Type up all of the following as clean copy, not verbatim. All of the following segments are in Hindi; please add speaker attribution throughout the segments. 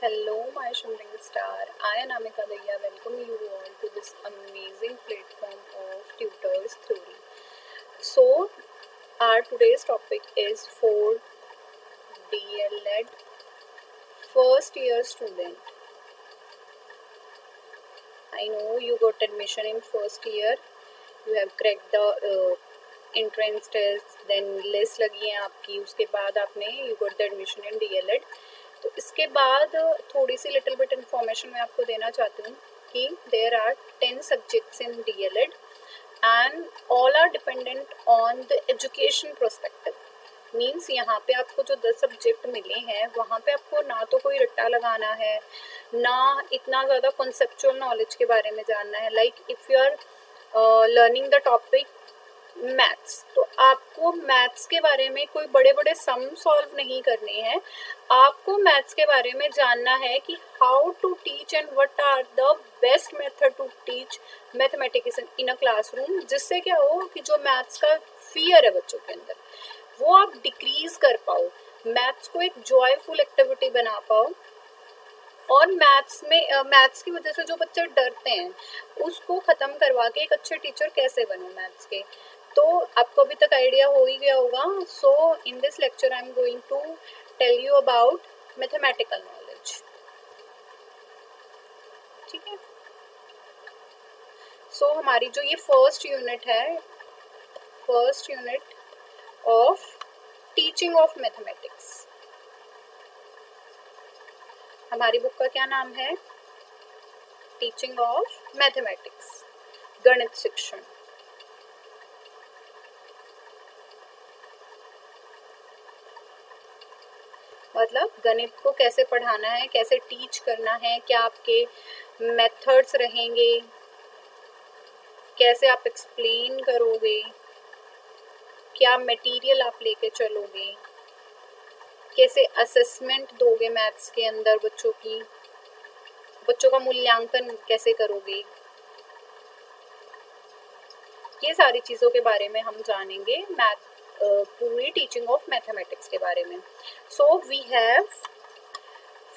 Speaker 1: Hello, my shimmering star. I am Amika Daya. Welcome you all to this amazing platform of Tutors Theory. So, our today's topic is for DLED first year student. I know you got admission in first year. You have cracked the entrance test, then list लगी है आपकी, उसके बाद आपने you got the admission in DLED. तो इसके बाद थोड़ी सी लिटिल बिट इन्फॉर्मेशन मैं आपको देना चाहती हूँ कि there are 10 subjects in DLED and all are dependent on the education prospective. Means यहाँ पे आपको जो 10 सब्जेक्ट मिले हैं वहाँ पे आपको ना तो कोई रट्टा लगाना है, ना इतना ज़्यादा कॉन्सेप्चुअल नॉलेज के बारे में जानना है. Like if you are learning the topic maths, तो आपको मैथ्स के बारे में कोई बड़े बड़े सम सॉल्व नहीं करने हैं. आपको मैथ्स के बारे में जानना है कि how to teach and what are the best method to teach mathematics in a classroom, जिससे क्या हो कि जो मैथ्स का फियर है बच्चों के अंदर वो आप डिक्रीज कर पाओ, मैथ्स को एक जॉयफुल एक्टिविटी बना पाओ. और मैथ्स की वजह से जो बच्चे डरते हैं उसको ख़त्म करवा के एक अच्छे टीचर कैसे बनो मैथ्स के, तो आपको अभी तक आइडिया हो ही गया होगा. So in this lecture I am going to tell you about mathematical knowledge. ठीक है. सो हमारी जो ये फर्स्ट यूनिट है, first unit of teaching of mathematics, हमारी बुक का क्या नाम है? टीचिंग ऑफ मैथमेटिक्स, गणित शिक्षण. मतलब गणित को कैसे पढ़ाना है, कैसे टीच करना है, क्या आपके मेथड्स रहेंगे, कैसे आप एक्सप्लेन करोगे, क्या मटेरियल आप लेके चलोगे, कैसे असेसमेंट दोगे मैथ्स के अंदर बच्चों का मूल्यांकन कैसे करोगे. ये सारी चीज़ों के बारे में हम जानेंगे पूरी टीचिंग ऑफ मैथमेटिक्स के बारे में. So we have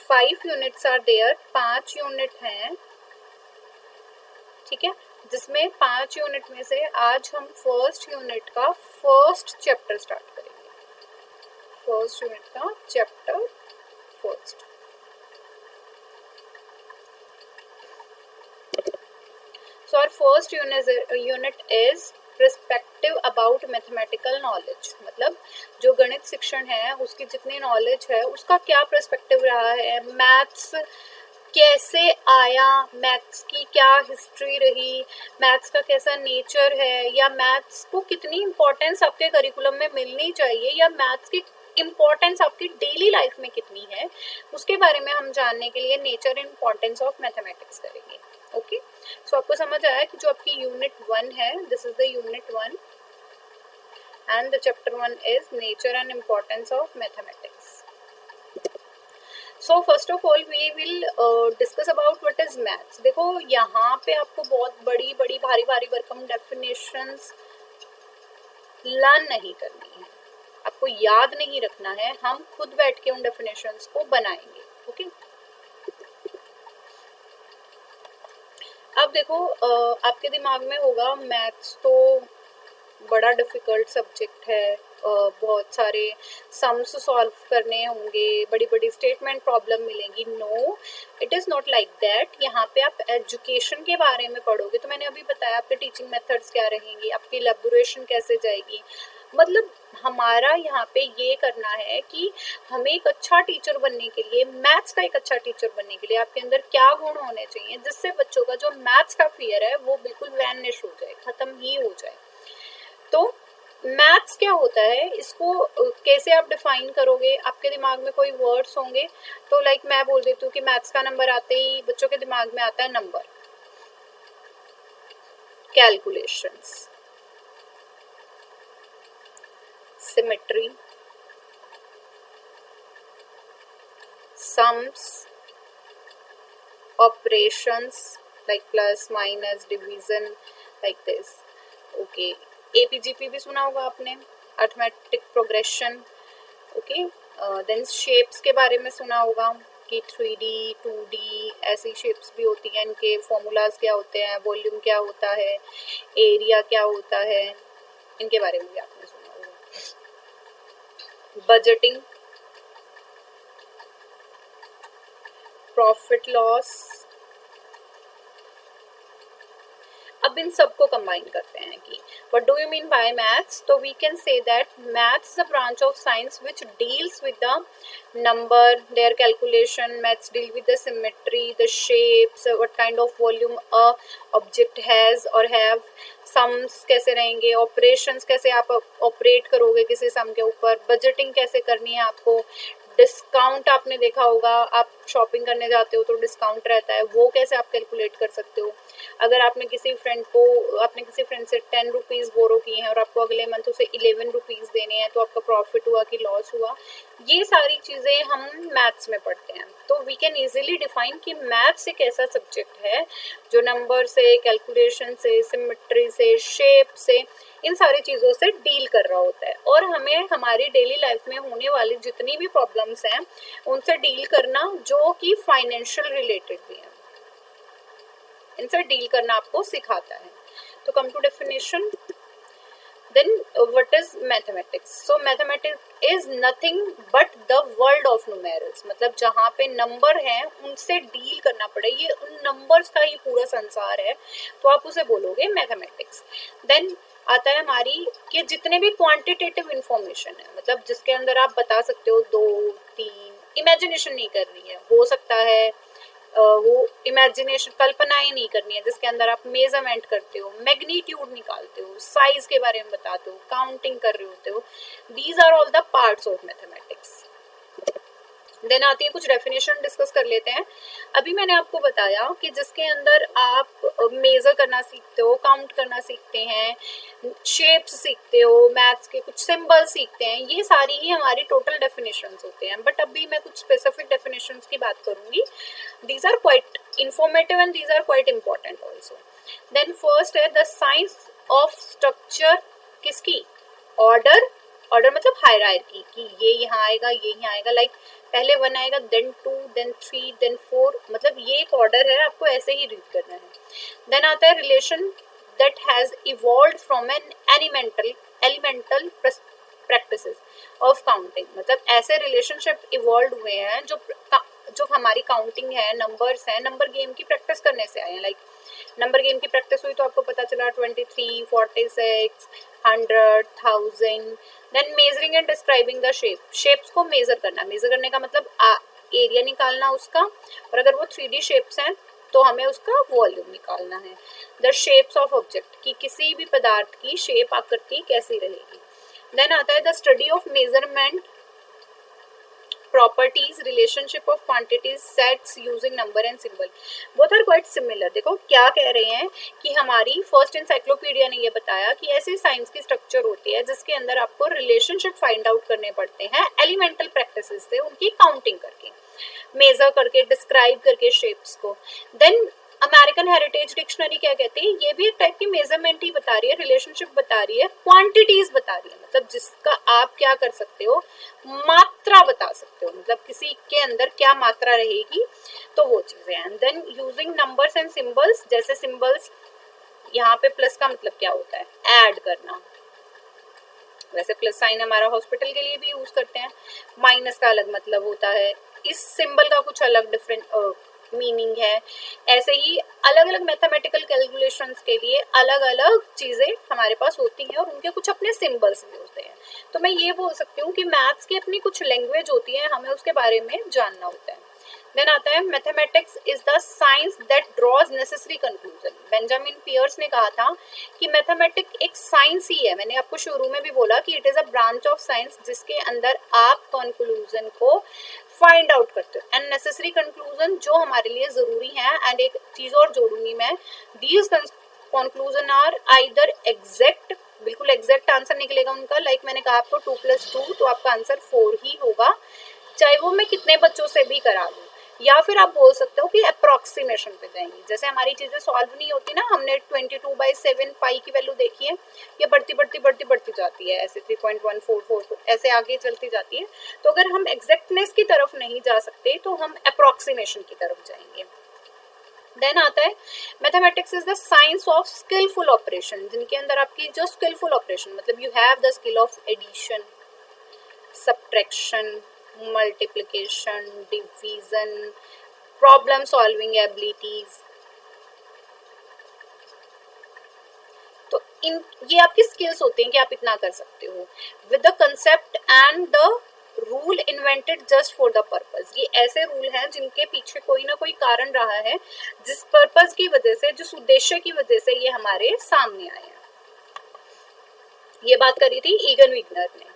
Speaker 1: 5 units are there, 5 unit हैं. ठीक है, जिसमें 5 यूनिट में से आज हम फर्स्ट यूनिट का फर्स्ट चैप्टर स्टार्ट करेंगे. फर्स्ट यूनिट का chapter first. So our first unit is perspective about mathematical knowledge. मतलब जो गणित शिक्षण है उसकी जितनी नॉलेज है उसका क्या पर्सपेक्टिव रहा है, मैथ्स कैसे आया, मैथ्स की क्या हिस्ट्री रही, मैथ्स का कैसा नेचर है, या मैथ्स को कितनी इम्पोर्टेंस आपके करिकुलम में मिलनी चाहिए, या मैथ्स की इम्पोर्टेंस आपकी डेली लाइफ में कितनी है, उसके बारे में हम जानने के लिए nature and importance of mathematics करेंगे. ओके. सो आपको समझ आया कि जो आपकी यूनिट 1 है, this is the unit 1 and the chapter 1 is nature and importance of mathematics. So first of all we will discuss about what is maths. देखो यहाँ पे आपको बहुत बड़ी बड़ी भारी भारी भरकम डेफिनेशंस लर्न नहीं करनी है, आपको याद नहीं रखना है, हम खुद बैठ के उन डेफिनेशंस को बनाएंगे. ओके. अब देखो आपके दिमाग में होगा मैथ्स तो बड़ा डिफ़िकल्ट सब्जेक्ट है, बहुत सारे सम्स सॉल्व करने होंगे, बड़ी बड़ी स्टेटमेंट प्रॉब्लम मिलेंगी. No, it is not like that. यहाँ पे आप एजुकेशन के बारे में पढ़ोगे, तो मैंने अभी बताया आपके टीचिंग मेथड्स क्या रहेंगी, आपकी इलेबोरेशन कैसे जाएगी. मतलब हमारा यहाँ पे ये करना है कि हमें एक अच्छा टीचर बनने के लिए, मैथ्स का एक अच्छा टीचर बनने के लिए आपके अंदर क्या गुण होने चाहिए जिससे बच्चों का जो मैथ्स का फियर है वो बिल्कुल वैनिश हो जाए, ख़त्म ही हो जाए. तो मैथ्स क्या होता है, इसको कैसे आप डिफाइन करोगे. आपके दिमाग में कोई वर्ड्स होंगे, तो लाइक मैं बोल देती हूँ कि मैथ्स का नंबर आते ही बच्चों के दिमाग में आता है number, calculations, symmetry, sums, operations like plus, minus, division, like this. Okay. APGP भी सुना होगा आपने, arithmetic progression. Okay. Then shapes के बारे में सुना होगा, आपकी 3D 2D ऐसी शेप्स भी होती हैं, इनके फॉर्मूलाज क्या होते हैं, वॉल्यूम क्या होता है, एरिया क्या होता है, इनके बारे में भी आपने सुना होगा। Budgeting, profit loss. अब इन सबको कंबाइन करते हैं कि what do you mean by maths. तो we can say that maths is a branch of science which deals with the number, their calculation. Maths deal with the symmetry, the shapes, what kind of volume a object has और हैव, सम्स कैसे रहेंगे, ऑपरेशंस कैसे आप ऑपरेट करोगे किसी सम के ऊपर, बजटिंग कैसे करनी है आपको, डिस्काउंट आपने देखा होगा, आप शॉपिंग करने जाते हो तो डिस्काउंट रहता है, वो कैसे आप कैलकुलेट कर सकते हो। अगर आपने किसी फ्रेंड से 10 रुपीज़ बोरो किए हैं और आपको अगले मंथ उसे 11 रुपीज़ देने हैं, तो आपका प्रॉफिट हुआ कि लॉस हुआ। ये सारी चीज़ें हम मैथ्स में पढ़ते हैं। तो वी कैन ईजिली डिफाइन कि मैथ्स एक ऐसा सब्जेक्ट है जो नंबर से, कैलकुलेशन से, सिमेट्री से, शेप से, इन सारी चीज़ों से डील कर रहा होता है और हमें हमारी डेली लाइफ में होने वाली जितनी भी प्रॉब्लम्स हैं उनसे डील करना, जो कि फाइनेंशियल रिलेटेड भी हैं, इनसे डील करना आपको सिखाता है। तो come to definition, then what is mathematics? So mathematics is nothing but the world of numerals, मतलब जहाँ पे नंबर हैं उनसे डील करना पड़े, ये उन नंबर्स का ही पूरा संसार है, तो आप उसे बोलोगे मैथमेटिक्स। देन आता है हमारी कि जितने भी क्वांटिटेटिव इंफॉर्मेशन है, मतलब जिसके अंदर आप बता सकते हो 2 3, इमेजिनेशन नहीं कर रही है, हो सकता है वो इमेजिनेशन, कल्पनाएं नहीं करनी है, जिसके अंदर आप मेजरमेंट करते हो, मैग्नीट्यूड निकालते हो, साइज के बारे में बताते हो, काउंटिंग कर रहे होते हो। These are all the parts of mathematics. Then आती है कुछ डेफिनेशन डिस्कस कर लेते हैं। अभी मैंने आपको बताया कि जिसके अंदर आप मेजर करना सीखते हो, काउंट करना सीखते हैं, शेप्स सीखते हो, मैथ्स के कुछ सिंबल सीखते हैं, ये सारी ही हमारी टोटल डेफिनेशंस होते हैं। बट अभी मैं कुछ स्पेसिफिक डेफिनेशंस की बात करूंगी। These are quite informative and these are quite important also. Then first है द साइंस ऑफ स्ट्रक्चर, किसकी, ऑर्डर, ऑर्डर मतलब हायरार्की, कि ये यहाँ आएगा, ये यहाँ आएगा, लाइक पहले 1 आएगा, देन 2, देन 3, देन 4, मतलब ये एक ऑर्डर है, आपको ऐसे ही रीड करना है। देन आता है relation that has evolved from an elemental practices of counting, मतलब ऐसे रिलेशनशिप इवॉल्व हुए हैं जो हमारी काउंटिंग है, नंबर्स हैं, नंबर गेम की प्रैक्टिस करने से आए हैं। लाइक नंबर गेम की प्रैक्टिस हुई तो आपको पता चला 23, 46, 100, 1000। Then measuring and describing the shapes को मेजर करना, मेजर करने का मतलब एरिया निकालना उसका, और अगर वो 3D शेप्स हैं तो हमें उसका वॉल्यूम निकालना है। द शेप्स ऑफ ऑब्जेक्ट, कि किसी भी पदार्थ की शेप, आकृति कैसी रहेगी। देन आता है the study of measurement properties, relationship of quantities, sets using number and symbol, both are quite similar। देखो क्या कह रहे हैं कि हमारी फर्स्ट एनसाइक्लोपीडिया ने ये बताया कि ऐसी साइंस की स्ट्रक्चर होती है जिसके अंदर आपको रिलेशनशिप फाइंड आउट करने पड़ते हैं एलिमेंटल प्रैक्टिसेस से, उनकी काउंटिंग करके, मेजर करके, डिस्क्राइब करके शेप्स को। देन अमेरिकन हेरिटेज डिक्शनरी क्या कहती है, ये भी एक टाइप की मेजरमेंट ही बता रही है, रिलेशनशिप बता रही है, क्वांटिटीज बता रही है, मतलब जिसका आप क्या कर सकते हो, मात्रा बता सकते हो, मतलब किसी के अंदर क्या मात्रा रहेगी, तो वो चीजें हैं। Then using numbers and symbols, जैसे सिंबल्स, यहाँ पे प्लस का मतलब क्या होता है, ऐड करना, वैसे प्लस साइन हमारा हॉस्पिटल के लिए भी यूज करते हैं। माइनस का अलग मतलब होता है, इस सिंबल का कुछ अलग डिफरेंट मीनिंग है। ऐसे ही अलग अलग मैथमेटिकल कैलकुलेशंस के लिए अलग अलग चीजें हमारे पास होती हैं और उनके कुछ अपने सिंबल्स भी होते हैं। तो मैं ये बोल सकती हूँ कि मैथ्स की अपनी कुछ लैंग्वेज होती है, हमें उसके बारे में जानना होता है। देन आता है mathematics is the science that draws necessary conclusion. Benjamin Peirce ने कहा था कि मैथमेटिक्स एक साइंस ही है, मैंने आपको शुरू में भी बोला कि it is a branch of science जिसके अंदर आप कंक्लूजन को फाइंड आउट करते हो, एंड नेसेसरी कंक्लूजन जो हमारे लिए जरूरी है। एंड एक चीज और जोड़ूंगी मैं, these conclusion are either exact, बिल्कुल एग्जैक्ट आंसर निकलेगा उनका, लाइक मैंने कहा आपको 2 + 2 तो आपका आंसर 4 ही होगा, चाहे वो मैं कितने बच्चों से भी करा लूँ। या फिर आप बोल सकते हो कि अप्रोक्सीमेशन पे जाएंगी। जैसे हमारी चीजें सॉल्व नहीं होती ना, हमने 22/7 पाई की वैल्यू देखी है, ये बढ़ती बढ़ती बढ़ती बढ़ती जाती है ऐसे 3.1444 ऐसे आगे चलती जाती है। तो अगर हम एग्जैक्टनेस की तरफ नहीं जा सकते तो हम अप्रोक्सीमेशन की तरफ जाएंगे। देन आता है mathematics is the science of skilful operation, जिनके अंदर आपकी जो स्किलफुल ऑपरेशन मतलब you have the skill of addition, subtraction, multiplication, division, problem solving abilities. तो इन ये आपकी स्किल्स होते हैं कि आप इतना कर सकते हो with the concept and the rule invented just for the purpose. ये ऐसे रूल हैं जिनके पीछे कोई ना कोई कारण रहा है, जिस पर्पस की वजह से, जिस उद्देश्य की वजह से ये हमारे सामने आए हैं। ये बात करी थी ईगन विग्नर ने।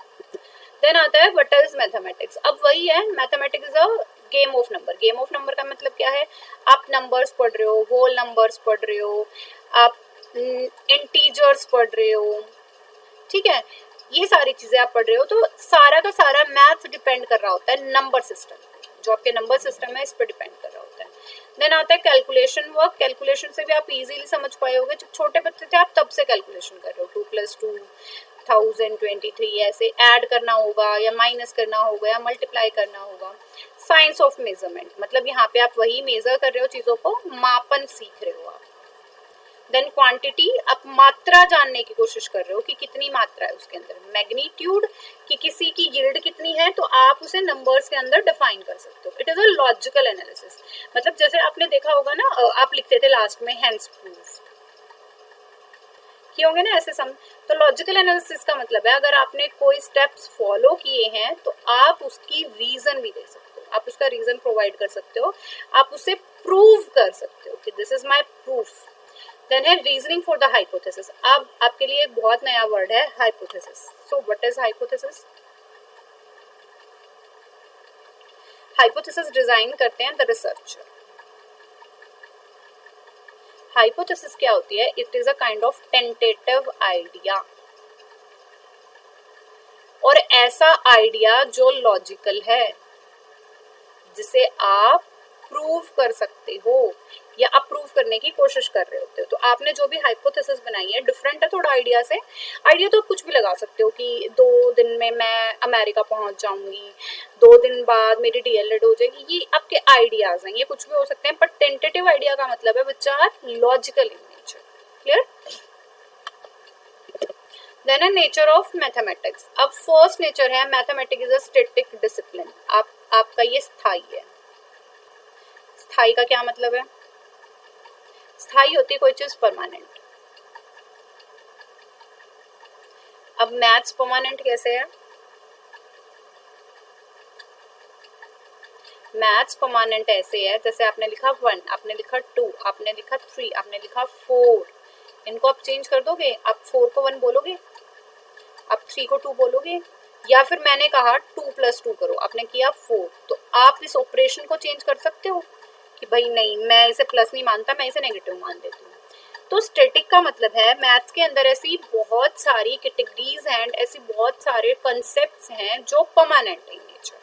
Speaker 1: देन आता है व्हाट इज मैथमेटिक्स। अब वही है, mathematics is a game of number. Game of number का मतलब क्या है, आप नंबर्स पढ़ रहे हो, होल नंबर्स पढ़ रहे हो, आप इंटीजर्स पढ़ रहे हो, ठीक है, ये सारी चीजें आप पढ़ रहे हो। तो सारा का सारा मैथ डिपेंड कर रहा होता है नंबर सिस्टम, जो आपके नंबर सिस्टम है इस पर डिपेंड कर रहा होता है। देन आता है कैलकुलेशन वर्क। कैलकुलेशन से भी आप इजीली समझ पाए होगे, जब छोटे बच्चे थे आप तब से कैलकुलेशन कर रहे हो, 2+2 1023 ऐसे ऐड करना होगा या माइनस करना होगा या मल्टीप्लाई करना होगा। साइंस ऑफ मेजरमेंट मतलब यहाँ पे आप वही मेजर कर रहे हो, चीजों को मापन सीख रहे हो आप। देन क्वांटिटी, आप मात्रा जानने की कोशिश कर रहे हो कि कितनी मात्रा है उसके अंदर। मैग्नीट्यूड, कि किसी की यील्ड कितनी है तो आप उसे नंबर्स के अंदर डिफाइन कर सकते हो। It is a logical analysis. मतलब जैसे आपने देखा होगा ना, आप लिखते थे लास्ट में हेंस प्रूव्ड, किए होंगे ना ऐसे सम। तो लॉजिकल एनालिसिस का मतलब है अगर आपने कोई स्टेप्स फॉलो किए हैं तो आप उसकी रीजन भी दे सकते हो, आप उसका रीजन प्रोवाइड कर सकते हो, आप उसे प्रूव कर सकते हो कि this is my proof. Then है रीजनिंग फॉर द हाइपोथेसिस। अब आपके लिए एक बहुत नया वर्ड है hypothesis. So what is hypothesis? Hypothesis design करते हैं द रिसर्चर। हाइपोथेसिस क्या होती है? It is a kind of tentative idea, और ऐसा आइडिया जो लॉजिकल है, जिसे आप प्रूव कर सकते हो या आप प्रूव करने की कोशिश कर रहे होते हो। तो आपने जो भी हाइपोथेसिस बनाई है डिफरेंट है थोड़ा आइडिया से। आइडिया तो आप कुछ भी लगा सकते हो कि 2 दिन में मैं अमेरिका पहुंच जाऊंगी, 2 दिन बाद मेरी डीएलएड हो जाएगी, ये आपके आइडियाज हैं, ये कुछ भी हो सकते हैं। बट टेंटेटिव आइडिया का मतलब है which are logical in nature. Clear? Then है नेचर ऑफ मैथमेटिक्स। अब फर्स्ट नेचर है mathematics is a static discipline. आपका ये स्थायी है। स्थायी का क्या मतलब है? स्थायी होती है कोई चीज परमानेंट। अब मैथ्स परमानेंट कैसे है? मैथ्स परमानेंट ऐसे है जैसे आपने लिखा 1, आपने लिखा 2, आपने लिखा 3, आपने लिखा 4, इनको आप चेंज कर दोगे, आप 4 को 1 बोलोगे, आप 3 को 2 बोलोगे, या फिर मैंने कहा 2+2 करो, आपने किया 4, तो आप इस ऑपरेशन को चेंज कर सकते हो कि भाई नहीं मैं इसे प्लस नहीं मानता, मैं इसे नेगेटिव मान देती हूँ। तो स्टैटिक का मतलब है मैथ्स के अंदर ऐसी बहुत सारी कैटेगरीज एंड ऐसी बहुत सारे कंसेप्ट्स हैं जो परमानेंट इन नेचर,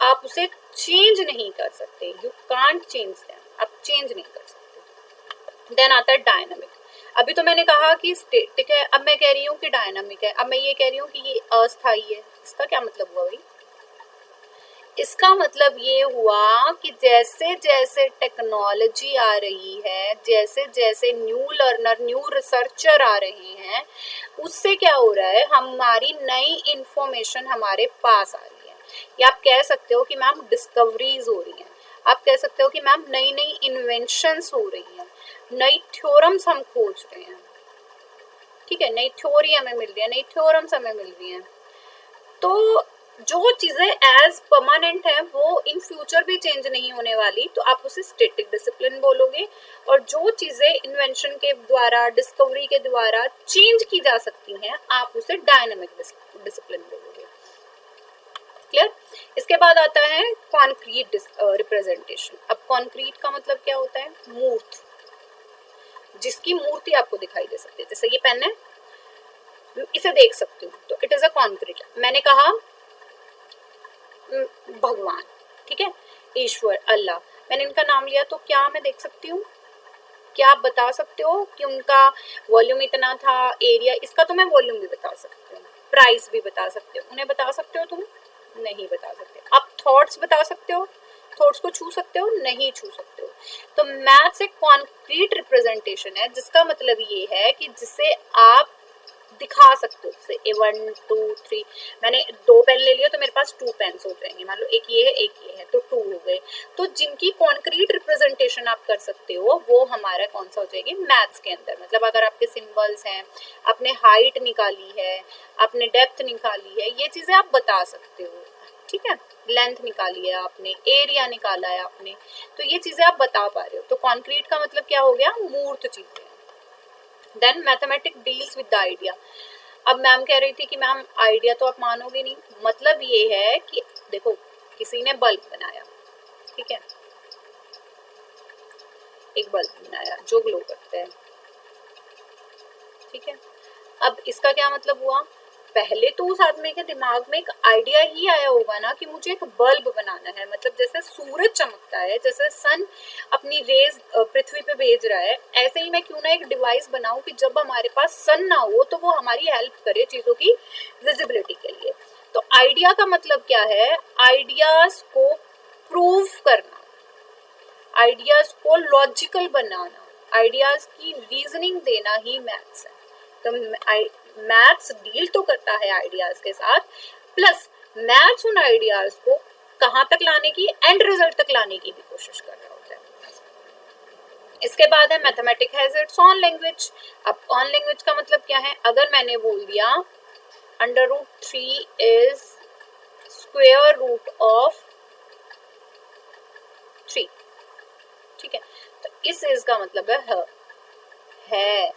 Speaker 1: आप उसे चेंज नहीं कर सकते, यू कांट चेंज देम, आप चेंज नहीं कर सकते। देन आता है डायनामिक। अभी तो मैंने कहा कि स्टैटिक है, अब मैं कह रही हूँ कि डायनामिक है। अब मैं ये कह रही हूँ कि ये अस्थायी है, इसका क्या मतलब हुआ भाई? इसका मतलब ये हुआ कि जैसे जैसे टेक्नोलॉजी आ रही है, जैसे जैसे न्यू लर्नर, न्यू रिसर्चर आ रहे हैं, उससे क्या हो रहा है, हमारी नई इंफॉर्मेशन हमारे पास आ रही है, या आप कह सकते हो कि मैम डिस्कवरीज हो रही हैं, आप कह सकते हो कि मैम नई नई इन्वेंशंस हो रही हैं, नई थ्योरम्स हम खोज रहे हैं, ठीक है, नई थ्योरी हमें मिल रही है, नई थ्योरम्स हमें मिल रही हैं। तो जो चीजें एज परमानेंट है वो इन फ्यूचर भी चेंज नहीं होने वाली, तो आप उसे स्टैटिक डिसिप्लिन बोलोगे। और जो चीजें इन्वेंशन के द्वारा, डिस्कवरी के द्वारा चेंज की जा सकती हैं, आप उसे डायनामिक डिसिप्लिन बोलोगे। क्लियर? इसके बाद आता है कॉन्क्रीट रिप्रेजेंटेशन। अब कॉन्क्रीट का मतलब क्या होता है? मूर्त, जिसकी मूर्ति आपको दिखाई दे सकती है। जैसे ये पेन है, इसे देख सकती हूँ, तो इट इज अ कॉन्क्रीट। मैंने कहा भगवान, ठीक है, ईश्वर, अल्लाह, मैंने इनका नाम लिया तो क्या मैं देख सकती हूँ, क्या आप बता सकते हो कि उनका वॉल्यूम इतना था, एरिया, इसका तो मैं वॉल्यूम भी बता सकती हूँ, प्राइस भी बता सकते हो, उन्हें बता सकते हो तुम, नहीं बता सकते। आप थॉट्स बता सकते हो, थॉट्स को छू सकते हो, नहीं छू सकते हो। तो मैथ्स एक कॉन्क्रीट रिप्रेजेंटेशन है, जिसका मतलब ये है कि जिसे आप दिखा सकते हो, जैसे 1 2 3, मैंने 2 पेन ले लिया तो मेरे पास 2 पेन्स हो जाएंगे, मान लो एक ये है एक ये है तो 2 हो गए। तो जिनकी कॉन्क्रीट रिप्रेजेंटेशन आप कर सकते हो वो हमारा कौन सा हो जाएगी मैथ्स के अंदर। मतलब अगर आपके सिंबल्स हैं, आपने हाइट निकाली है, आपने डेप्थ निकाली है, ये चीजें आप बता सकते हो, ठीक है, लेंथ निकाली है आपने, एरिया निकाला है आपने, तो ये चीजें आप बता पा रहे हो। तो कॉन्क्रीट का मतलब क्या हो गया, मूर्त चीजें। Then mathematic deals with the idea. अब मैम कह रही थी कि मैम आइडिया तो आप मानोगे नहीं, मतलब ये है कि देखो किसी ने बल्ब बनाया, ठीक है, एक बल्ब बनाया जो ग्लो करता है, ठीक है। अब इसका क्या मतलब हुआ, पहले तो उस आदमी के दिमाग में एक आइडिया ही आया होगा ना कि मुझे एक बल्ब बनाना है। मतलब जैसे सूरज चमकता है, जैसे सन अपनी रेज पृथ्वी पे भेज रहा है, ऐसे ही मैं क्यों ना एक डिवाइस बनाऊं कि जब हमारे पास सन ना हो तो वो हमारी हेल्प करे चीजों की विजिबिलिटी के लिए। तो आइडिया का मतलब क्या है, आइडियाज को प्रूव करना, आइडियाज को लॉजिकल बनाना, आइडियाज की रीजनिंग देना ही मैथ्स है। तो मैथ्स डील तो करता है आइडियाज के साथ, प्लस मैथ्स उन आइडियाज को कहां तक लाने की, एंड रिजल्ट तक लाने की भी कोशिश कर रहा होता है। इसके बाद है mathematic has its on language. अब ऑन लैंग्वेज का मतलब क्या है, अगर मैंने बोल दिया √3 इज स्क्वेयर रूट ऑफ 3, ठीक है, तो इस इज का मतलब है।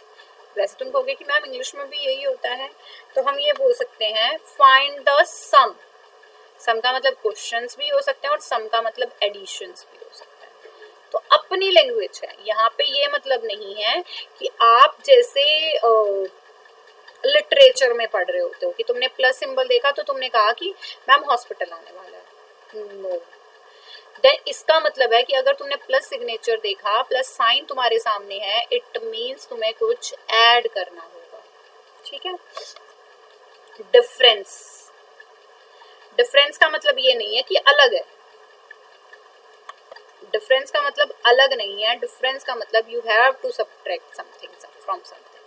Speaker 1: वैसे तुम कहोगे कि मैम इंग्लिश में भी यही होता है, तो हम ये बोल सकते हैं फाइंड द सम। सम का मतलब क्वेश्चंस भी हो सकते हैं और सम का मतलब एडिशंस भी हो सकता है। तो अपनी लैंग्वेज है, यहाँ पे ये मतलब नहीं है कि आप जैसे लिटरेचर में पढ़ रहे होते हो कि तुमने प्लस सिंबल देखा तो तुमने कहा कि मैम हॉस्पिटल आने वाला है, नो। देन इसका मतलब है कि अगर तुमने प्लस सिग्नेचर देखा, प्लस साइन तुम्हारे सामने है, इट मीन्स तुम्हें कुछ ऐड करना होगा, ठीक है। डिफरेंस, डिफरेंस का मतलब ये नहीं है कि अलग है, डिफरेंस का मतलब अलग नहीं है, डिफरेंस का मतलब you have to subtract something from something,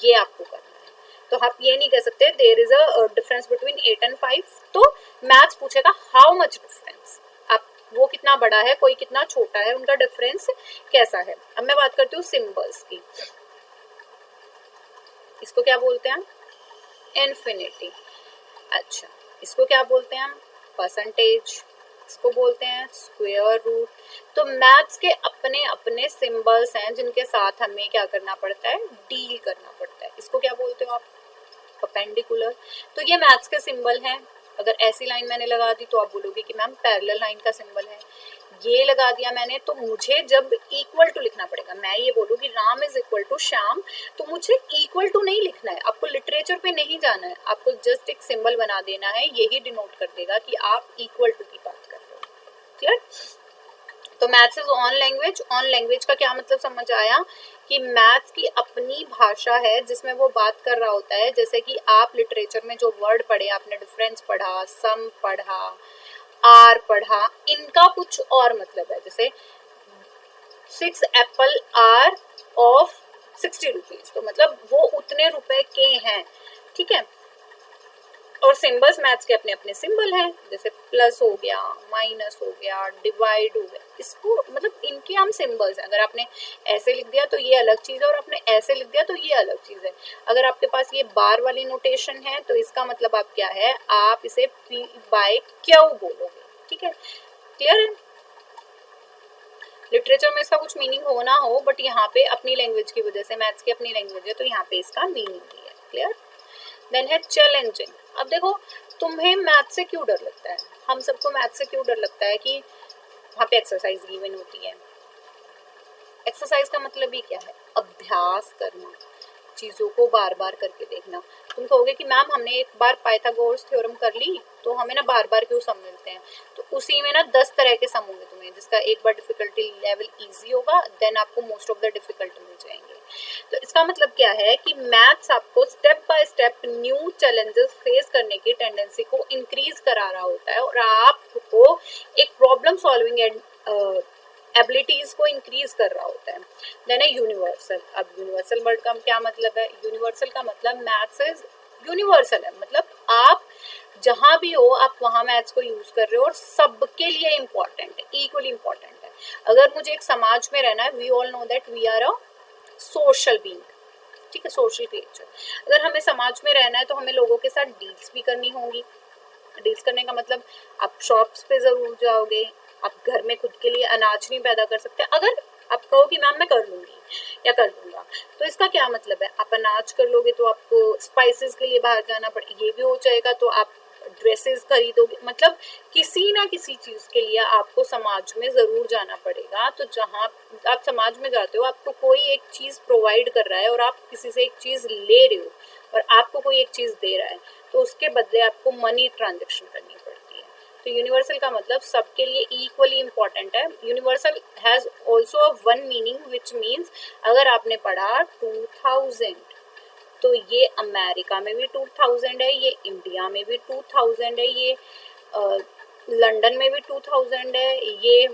Speaker 1: ये आपको करना है। तो आप ये नहीं कह सकते there is a difference between 8 and 5, तो मैथ्स पूछेगा हाउ मच डिफरेंस, आप वो कितना बड़ा है, कोई कितना छोटा है, उनका डिफरेंस कैसा है। अब मैं बात करती हूँ सिंबल्स की, इसको क्या बोलते हैं हम, इन्फिनिटी। अच्छा, इसको क्या बोलते हैं हम, परसेंटेज, इसको बोलते हैं स्क्वायर रूट। तो मैथ्स के अपने अपने सिंबल्स हैं जिनके साथ हमें क्या करना पड़ता है, डील करना पड़ता है। इसको क्या बोलते हो आप, परपेंडिकुलर। तो ये मैथ्स के सिंबल हैं। अगर ऐसी लाइन मैंने लगा दी तो आप बोलोगे कि मैम पैरेलल लाइन का सिंबल है। ये लगा दिया मैंने तो मुझे जब इक्वल टू लिखना पड़ेगा, मैं ये बोलूँ कि Ram is equal to Shyam, तो मुझे इक्वल टू नहीं लिखना है, आपको लिटरेचर पे नहीं जाना है, आपको जस्ट एक सिंबल बना देना है, यही डिनोट कर देगा कि आप इक्वल टू की बात कर रहे हो। क्लियर। तो maths is on language. On language का क्या मतलब समझ आया कि मैथ्स की अपनी भाषा है जिसमें वो बात कर रहा होता है। जैसे कि आप लिटरेचर में जो वर्ड पढ़े, आपने डिफरेंस पढ़ा, सम पढ़ा, आर पढ़ा, इनका कुछ और मतलब है। जैसे 6 एप्पल आर ऑफ 60 रुपीज, तो मतलब वो उतने रुपए के हैं, ठीक है। और सिंबल्स मैथ्स के अपने अपने सिंबल हैं, जैसे प्लस हो गया, माइनस हो गया, डिवाइड हो गया, इसको मतलब इनके हम सिंबल्स हैं। अगर आपने ऐसे लिख दिया तो ये अलग चीज है, और आपने ऐसे लिख दिया तो ये अलग चीज है। अगर आपके पास ये बार वाली नोटेशन है तो इसका मतलब आप क्या है, आप इसे P by Q बोलोगे, ठीक है। क्लियर है। लिटरेचर में इसका कुछ मीनिंग हो ना हो, बट यहाँ पे अपनी लैंग्वेज की वजह से, मैथ्स की अपनी लैंग्वेज है, तो यहाँ पे इसका मीनिंग भी है। क्लियर। देन है चैलेंजिंग। अब देखो तुम्हें मैथ से क्यों डर लगता है, हम सबको मैथ से क्यों डर लगता है कि वहाँ पे एक्सरसाइज गिवन होती है। एक्सरसाइज का मतलब ही क्या है, अभ्यास करना, चीज़ों को बार बार करके देखना। तुम कहोगे कि मैम हमने एक बार पाइथागोरस थ्योरम कर ली तो हमें ना बार बार क्यों सम मिलते हैं, तो उसी में ना 10 तरह के सम होंगे तुम्हें, जिसका एक बार डिफिकल्टी लेवल इजी होगा, देन आपको मोस्ट ऑफ द डिफिकल्टी मिल जाएंगे। तो इसका मतलब क्या है कि मैथ्स आपको step by step new challenges face करने की टेंडेंसी को इंक्रीज करा रहा होता है और आपको एक प्रॉब्लम सॉल्विंग एबिलिटीज को इंक्रीज कर रहा होता है। देन है यूनिवर्सल। अब यूनिवर्सल वर्ड का क्या मतलब है? यूनिवर्सल का मतलब मैथ्स इज यूनिवर्सल है, मतलब आप जहां भी हो आप वहां मैथ्स को यूज कर रहे हो और सबके लिए इम्पोर्टेंट है, इक्वली इम्पोर्टेंट है। अगर मुझे एक समाज में रहना है, we all know that we are a social being, ठीक है, सोशल क्रिएचर। अगर हमें समाज में रहना है तो हमें लोगों के साथ डील्स भी करनी होंगी। डील्स करने का मतलब आप शॉप्स पे जरूर जाओगे, आप घर में खुद के लिए अनाज नहीं पैदा कर सकते। अगर आप कहो कि मैम मैं कर लूंगी या कर लूंगा, तो इसका क्या मतलब है? आप अनाज कर लोगे तो आपको स्पाइसेस के लिए बाहर जाना पड़े, ये भी हो जाएगा, तो आप ड्रेसेस खरीदोगे, मतलब किसी ना किसी चीज के लिए आपको समाज में जरूर जाना पड़ेगा। तो जहाँ आप समाज में जाते हो, आपको कोई एक चीज प्रोवाइड कर रहा है और आप किसी से एक चीज ले रहे हो और आपको कोई एक चीज दे रहा है, तो उसके बदले आपको मनी ट्रांजेक्शन करनी पड़ती है। तो यूनिवर्सल का मतलब सबके लिए इक्वली इम्पोर्टेंट है। Universal has also one meaning which means, अगर आपने पढ़ा 2000, तो ये अमेरिका में भी 2000 है, ये इंडिया में भी 2000 है, ये लंदन में भी 2000 है, ये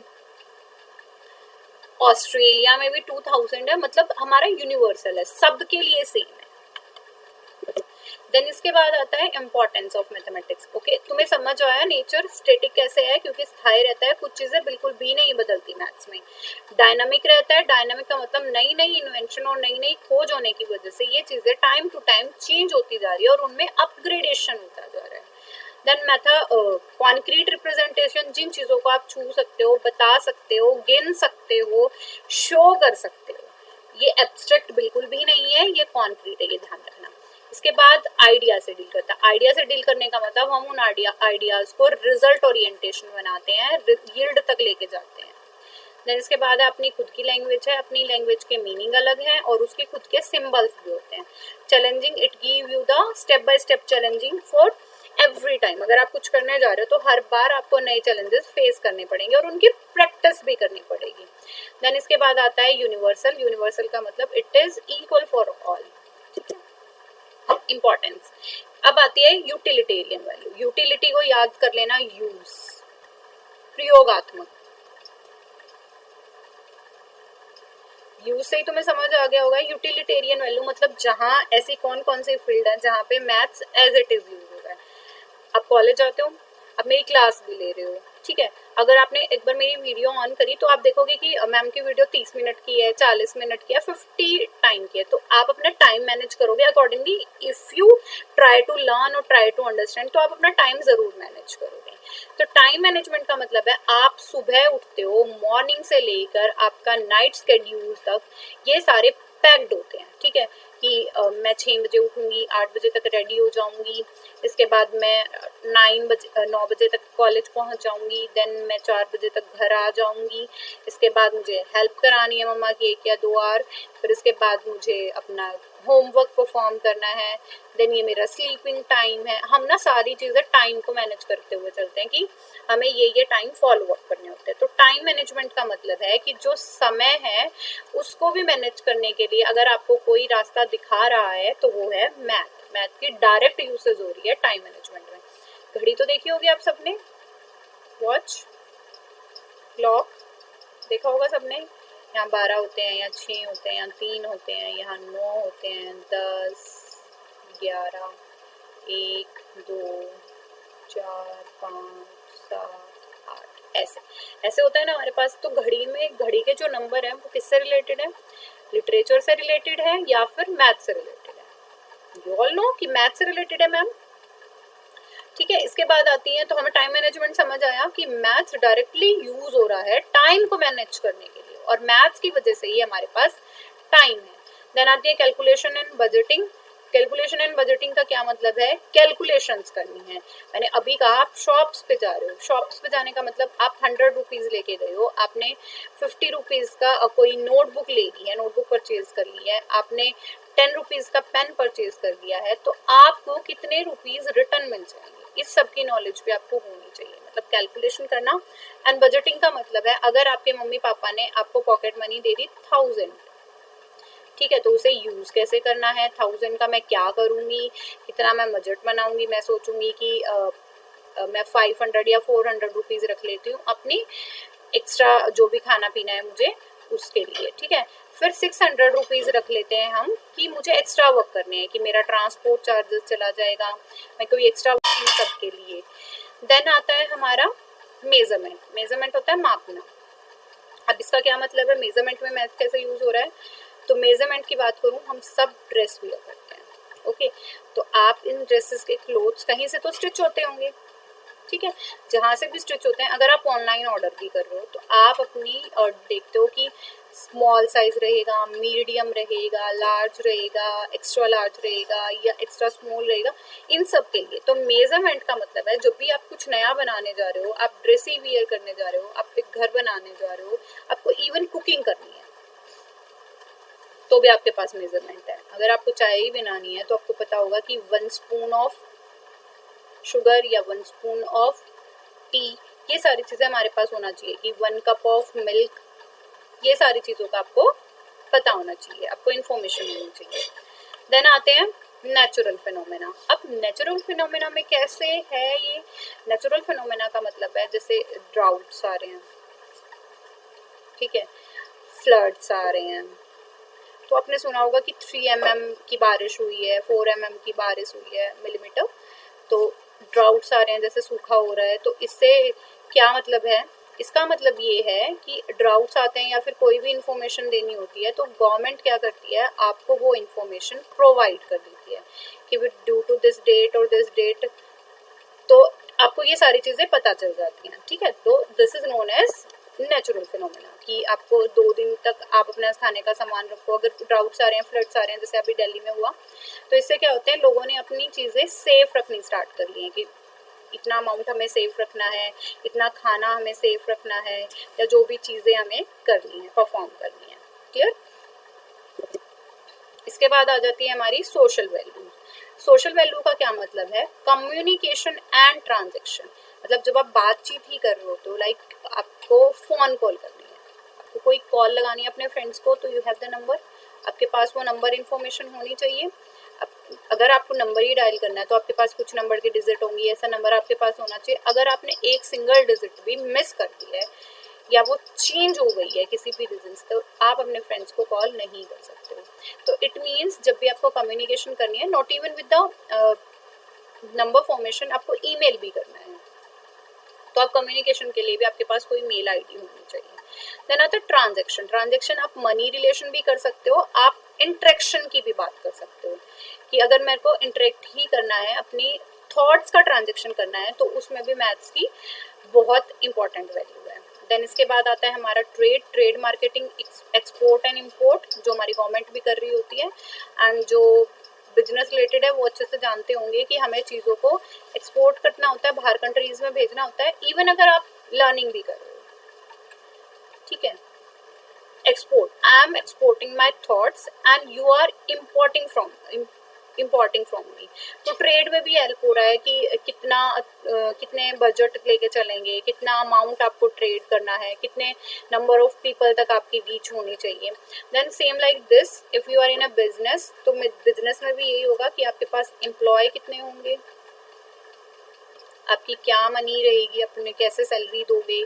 Speaker 1: ऑस्ट्रेलिया में भी 2000 है, मतलब हमारा यूनिवर्सल है, सबके लिए सेम है। देन इसके बाद आता है इम्पोर्टेंस ऑफ मैथमेटिक्स। ओके, तुम्हें समझ आया नेचर स्टैटिक कैसे है? क्योंकि स्थायी रहता है, कुछ चीजें बिल्कुल भी नहीं बदलती मैथ्स में। डायनामिक रहता है, डायनामिक का मतलब नई नई इन्वेंशन और नई नई खोज होने की वजह से ये चीजें टाइम टू टाइम चेंज होती जा रही है और उनमें अपग्रेडेशन होता जा रहा है। देन मेथड कॉन्क्रीट रिप्रेजेंटेशन, जिन चीजों को आप छू सकते हो, बता सकते हो, गिन सकते हो, शो कर सकते हो, ये एब्स्ट्रैक्ट बिल्कुल भी नहीं है, ये कॉन्क्रीट है, ये ध्यान रखना। इसके बाद आइडिया से डील करता है। आइडिया से डील करने का मतलब हम उन आइडियाज को रिजल्ट ओरिएंटेशन बनाते हैं, यील्ड तक लेके जाते हैं। देन इसके बाद है अपनी खुद की लैंग्वेज है, अपनी लैंग्वेज के मीनिंग अलग हैं और उसके खुद के सिंबल्स भी होते हैं। Challenging, it give you the step by step challenging for every time. अगर आप कुछ करने जा रहे हो तो हर बार आपको नए चैलेंजेस फेस करने पड़ेंगे और उनकी प्रैक्टिस भी करनी पड़ेगी। देन इसके बाद आता है यूनिवर्सल। यूनिवर्सल का मतलब it is equal for all, ठीक है। इंपॉर्टेंस। अब आती है यूटिलिटेरियन वैल्यू। यूटिलिटी को याद कर लेना, यूज, प्रयोगात्मक। यूज से ही तुम्हें समझ आ गया होगा। यूटिलिटेरियन वैल्यू मतलब जहां ऐसी कौन कौन सी फील्ड है जहां पे maths as it is use हो रहा है। आप कॉलेज आते हो, आप मेरी क्लास भी ले रहे हो, ठीक है। अगर आपने एक बार मेरी वीडियो ऑन करी तो आप देखोगे कि मैम की वीडियो 30 मिनट की है, 40 मिनट की है, 50 टाइम की है, तो आप अपना टाइम मैनेज करोगे accordingly. If you try to learn और ट्राई टू अंडरस्टैंड, तो आप अपना टाइम जरूर मैनेज करोगे। तो टाइम मैनेजमेंट का मतलब है आप सुबह उठते हो, मॉर्निंग से लेकर आपका नाइट स्केड्यूल तक ये सारे पैक्ड होते हैं, ठीक है। कि मैं 6 बजे उठूंगी, 8 बजे तक रेडी हो जाऊंगी, इसके बाद मैं 9 बजे तक कॉलेज पहुंच जाऊंगी, देन मैं 4 बजे तक घर आ जाऊंगी, इसके बाद मुझे हेल्प करानी है मम्मा की 1 या 2 आवर, फिर इसके बाद मुझे अपना होमवर्क परफॉर्म करना है, देन ये मेरा स्लीपिंग टाइम है। हम ना सारी चीज़ें टाइम को मैनेज करते हुए चलते हैं कि हमें ये टाइम फॉलो अप करने होते हैं। तो टाइम मैनेजमेंट का मतलब है कि जो समय है उसको भी मैनेज करने के लिए अगर आपको कोई रास्ता दिखा रहा है तो वो है मैथ। मैथ की डायरेक्ट यूसेज हो रही है टाइम मैनेजमेंट में। घड़ी तो देखी होगी आप सबने, वॉच, क्लॉक देखा होगा सबने। यहाँ 12 होते हैं, यहाँ 6 होते हैं, यहाँ 3 होते हैं, यहाँ 9 होते हैं, 10, 11, 1, 2, 4, 5, 7, 8, ऐसे ऐसे होता है ना हमारे पास। तो घड़ी में घड़ी के जो नंबर हैं वो किससे रिलेटेड है? लिटरेचर से रिलेटेड है या फिर मैथ से रिलेटेड है? यू ऑल नो कि मैथ से रिलेटेड है मैम, ठीक है। इसके बाद आती है, तो हमें टाइम मैनेजमेंट समझ आया कि मैथ्स डायरेक्टली यूज हो रहा है टाइम को मैनेज करने के लिए और मैथ्स की वजह से ही हमारे पास टाइम है। देन आती है calculation and budgeting. Calculation and budgeting का क्या मतलब है? कैलकुलेशंस करनी है। मैंने अभी कहा आप शॉप्स पे जा रहे हो, शॉप्स पे जाने का मतलब आप 100 रुपीज़ लेके गए हो, आपने 50 रुपीज़ का कोई नोटबुक ले ली है, नोटबुक परचेज कर ली है, आपने ₹10 का पेन परचेज कर दिया है तो आपको कितने रुपीज रिटर्न मिल जाएंगे, इस सब की नॉलेज भी आपको होनी चाहिए। मतलब कैलकुलेशन करना। एंड बजटिंग का मतलब है अगर आपके मम्मी पापा ने आपको पॉकेट मनी दे दी 1000, ठीक है, तो उसे यूज कैसे करना है, 1000 का मैं क्या करूंगी, कितना मैं बजट बनाऊंगी। मैं सोचूंगी कि मैं 500 या 400 रुपीज रख लेती हूँ अपनी एक्स्ट्रा जो भी खाना पीना है मुझे उसके लिए, ठीक है। फिर 600 रुपीज रख लेते हैं हम कि मुझे एक्स्ट्रा वर्क करने हैं, कि मेरा ट्रांसपोर्ट चार्जेस चला जाएगा, मैं कोई एक्स्ट्रा वर्क इन सब के लिए। देन आता है हमारा मेजरमेंट। मेजरमेंट होता है मापना। अब इसका क्या मतलब है, मेजरमेंट में मैथ कैसे यूज हो रहा है, तो मेजरमेंट की बात करूं, हम सब ड्रेस वियर करते हैं, ओके। तो आप इन ड्रेसेस के क्लोथ्स कहीं से तो स्टिच होते होंगे, ठीक है, जहां से भी स्टिच होते हैं। अगर आप ऑनलाइन ऑर्डर भी कर रहे हो तो आप अपनी और देखते हो कि स्मॉल साइज रहेगा, मीडियम रहेगा, लार्ज रहेगा, एक्स्ट्रा लार्ज रहेगा या एक्स्ट्रा स्मॉल रहेगा, इन सब के लिए। तो मेजरमेंट का मतलब है जब भी आप कुछ नया बनाने जा रहे हो, आप ड्रेस ही वियर करने जा रहे हो, आप एक घर बनाने जा रहे हो, आपको इवन कुकिंग करनी है तो भी आपके पास मेजरमेंट है। अगर आपको चाय ही बनानी है तो आपको पता होगा कि 1 स्पून ऑफ शुगर या 1 स्पून ऑफ टी, ये सारी चीजें हमारे पास होना चाहिए, कि 1 कप ऑफ मिल्क, ये सारी चीजों का आपको पता होना चाहिए, आपको इन्फॉर्मेशन होनी चाहिए। देन आते हैं नेचुरल फिनोमेना। अब नेचुरल फिनोमेना में कैसे है ये, नेचुरल फिनोमेना का मतलब है जैसे ड्राउट्स आ रहे हैं, ठीक है, फ्लड्स आ रहे हैं, तो आपने सुना होगा कि 3 mm की बारिश हुई है, 4 mm की बारिश हुई है मिलीमीटर, तो ड्राउट्स आ रहे हैं, जैसे सूखा हो रहा है। तो इससे क्या मतलब है, इसका मतलब ये है कि ड्राउट्स आते हैं या फिर कोई भी इंफॉर्मेशन देनी होती है तो गवर्नमेंट क्या करती है, आपको वो इंफॉर्मेशन प्रोवाइड कर देती है कि ड्यू टू दिस डेट और दिस डेट, तो आपको ये सारी चीजें पता चल जाती हैं, ठीक है। तो this is known as natural phenomena, कि आपको 2 दिन तक आप अपना खाने का सामान रखो। अगर ड्राउट्स आ रहे हैं, फ्लड्स आ रहे हैं, जैसे अभी दिल्ली में हुआ, तो इससे क्या होते हैं, लोगों ने अपनी चीजें सेफ रखनी स्टार्ट कर ली है कि इतना अमाउंट हमें सेफ रखना है, इतना खाना हमें सेफ रखना है, या जो भी चीजें हमें करनी है, परफॉर्म करनी है। क्लियर। इसके बाद आ जाती है हमारी सोशल वैल्यू। सोशल वैल्यू का क्या मतलब है, कम्युनिकेशन एंड ट्रांजेक्शन। मतलब जब आप बातचीत ही कर रहे हो तो लाइक आपको फोन कॉल करनी है, आपको कोई कॉल लगानी है अपने फ्रेंड्स को, तो यू हैव द नंबर, आपके पास वो नंबर इन्फॉर्मेशन होनी चाहिए। अगर आपको नंबर ही डायल करना है तो आपके पास कुछ नंबर की डिजिट होंगी, ऐसा नंबर आपके पास होना चाहिए। अगर आपने एक सिंगल डिजिट भी मिस कर दी है या वो चेंज हो गई है किसी भी रीजन से, तो आप अपने फ्रेंड्स को कॉल नहीं कर सकते हो। तो इट मीन्स जब भी आपको कम्युनिकेशन करनी है, not even with the number formation, आपको ईमेल भी करना है, तो आप कम्युनिकेशन के लिए भी आपके पास कोई मेल आईडी होनी चाहिए। देन आता है ट्रांजेक्शन। ट्रांजेक्शन आप मनी रिलेशन भी कर सकते हो, आप इंटरेक्शन की भी बात कर सकते हो, कि अगर मेरे को इंटरेक्ट ही करना है, अपनी थॉट्स का ट्रांजेक्शन करना है, तो उसमें भी मैथ्स की बहुत इंपॉर्टेंट वैल्यू है। देन इसके बाद आता है हमारा trade. Trade marketing, export and import, जो हमारी गवर्नमेंट भी कर रही होती है, एंड जो बिजनेस रिलेटेड है वो अच्छे से जानते होंगे कि हमें चीज़ों को एक्सपोर्ट करना होता है, बाहर कंट्रीज में भेजना होता है, इवन अगर आप लर्निंग भी कर रहे हो, ठीक है। Export, I am exporting my thoughts and you are importing from me. तो ट्रेड में भी हेल्प हो रहा है कि कितने बजट लेके चलेंगे, कितना अमाउंट आपको ट्रेड करना है, कितने नंबर ऑफ पीपल तक आपकी रीच होनी चाहिए। Then same like this, if you are in a business, तो बिजनेस में भी यही होगा कि आपके पास एम्प्लॉय कितने होंगे, आपकी क्या मनी रहेगी, अपने कैसे सैलरी दोगे,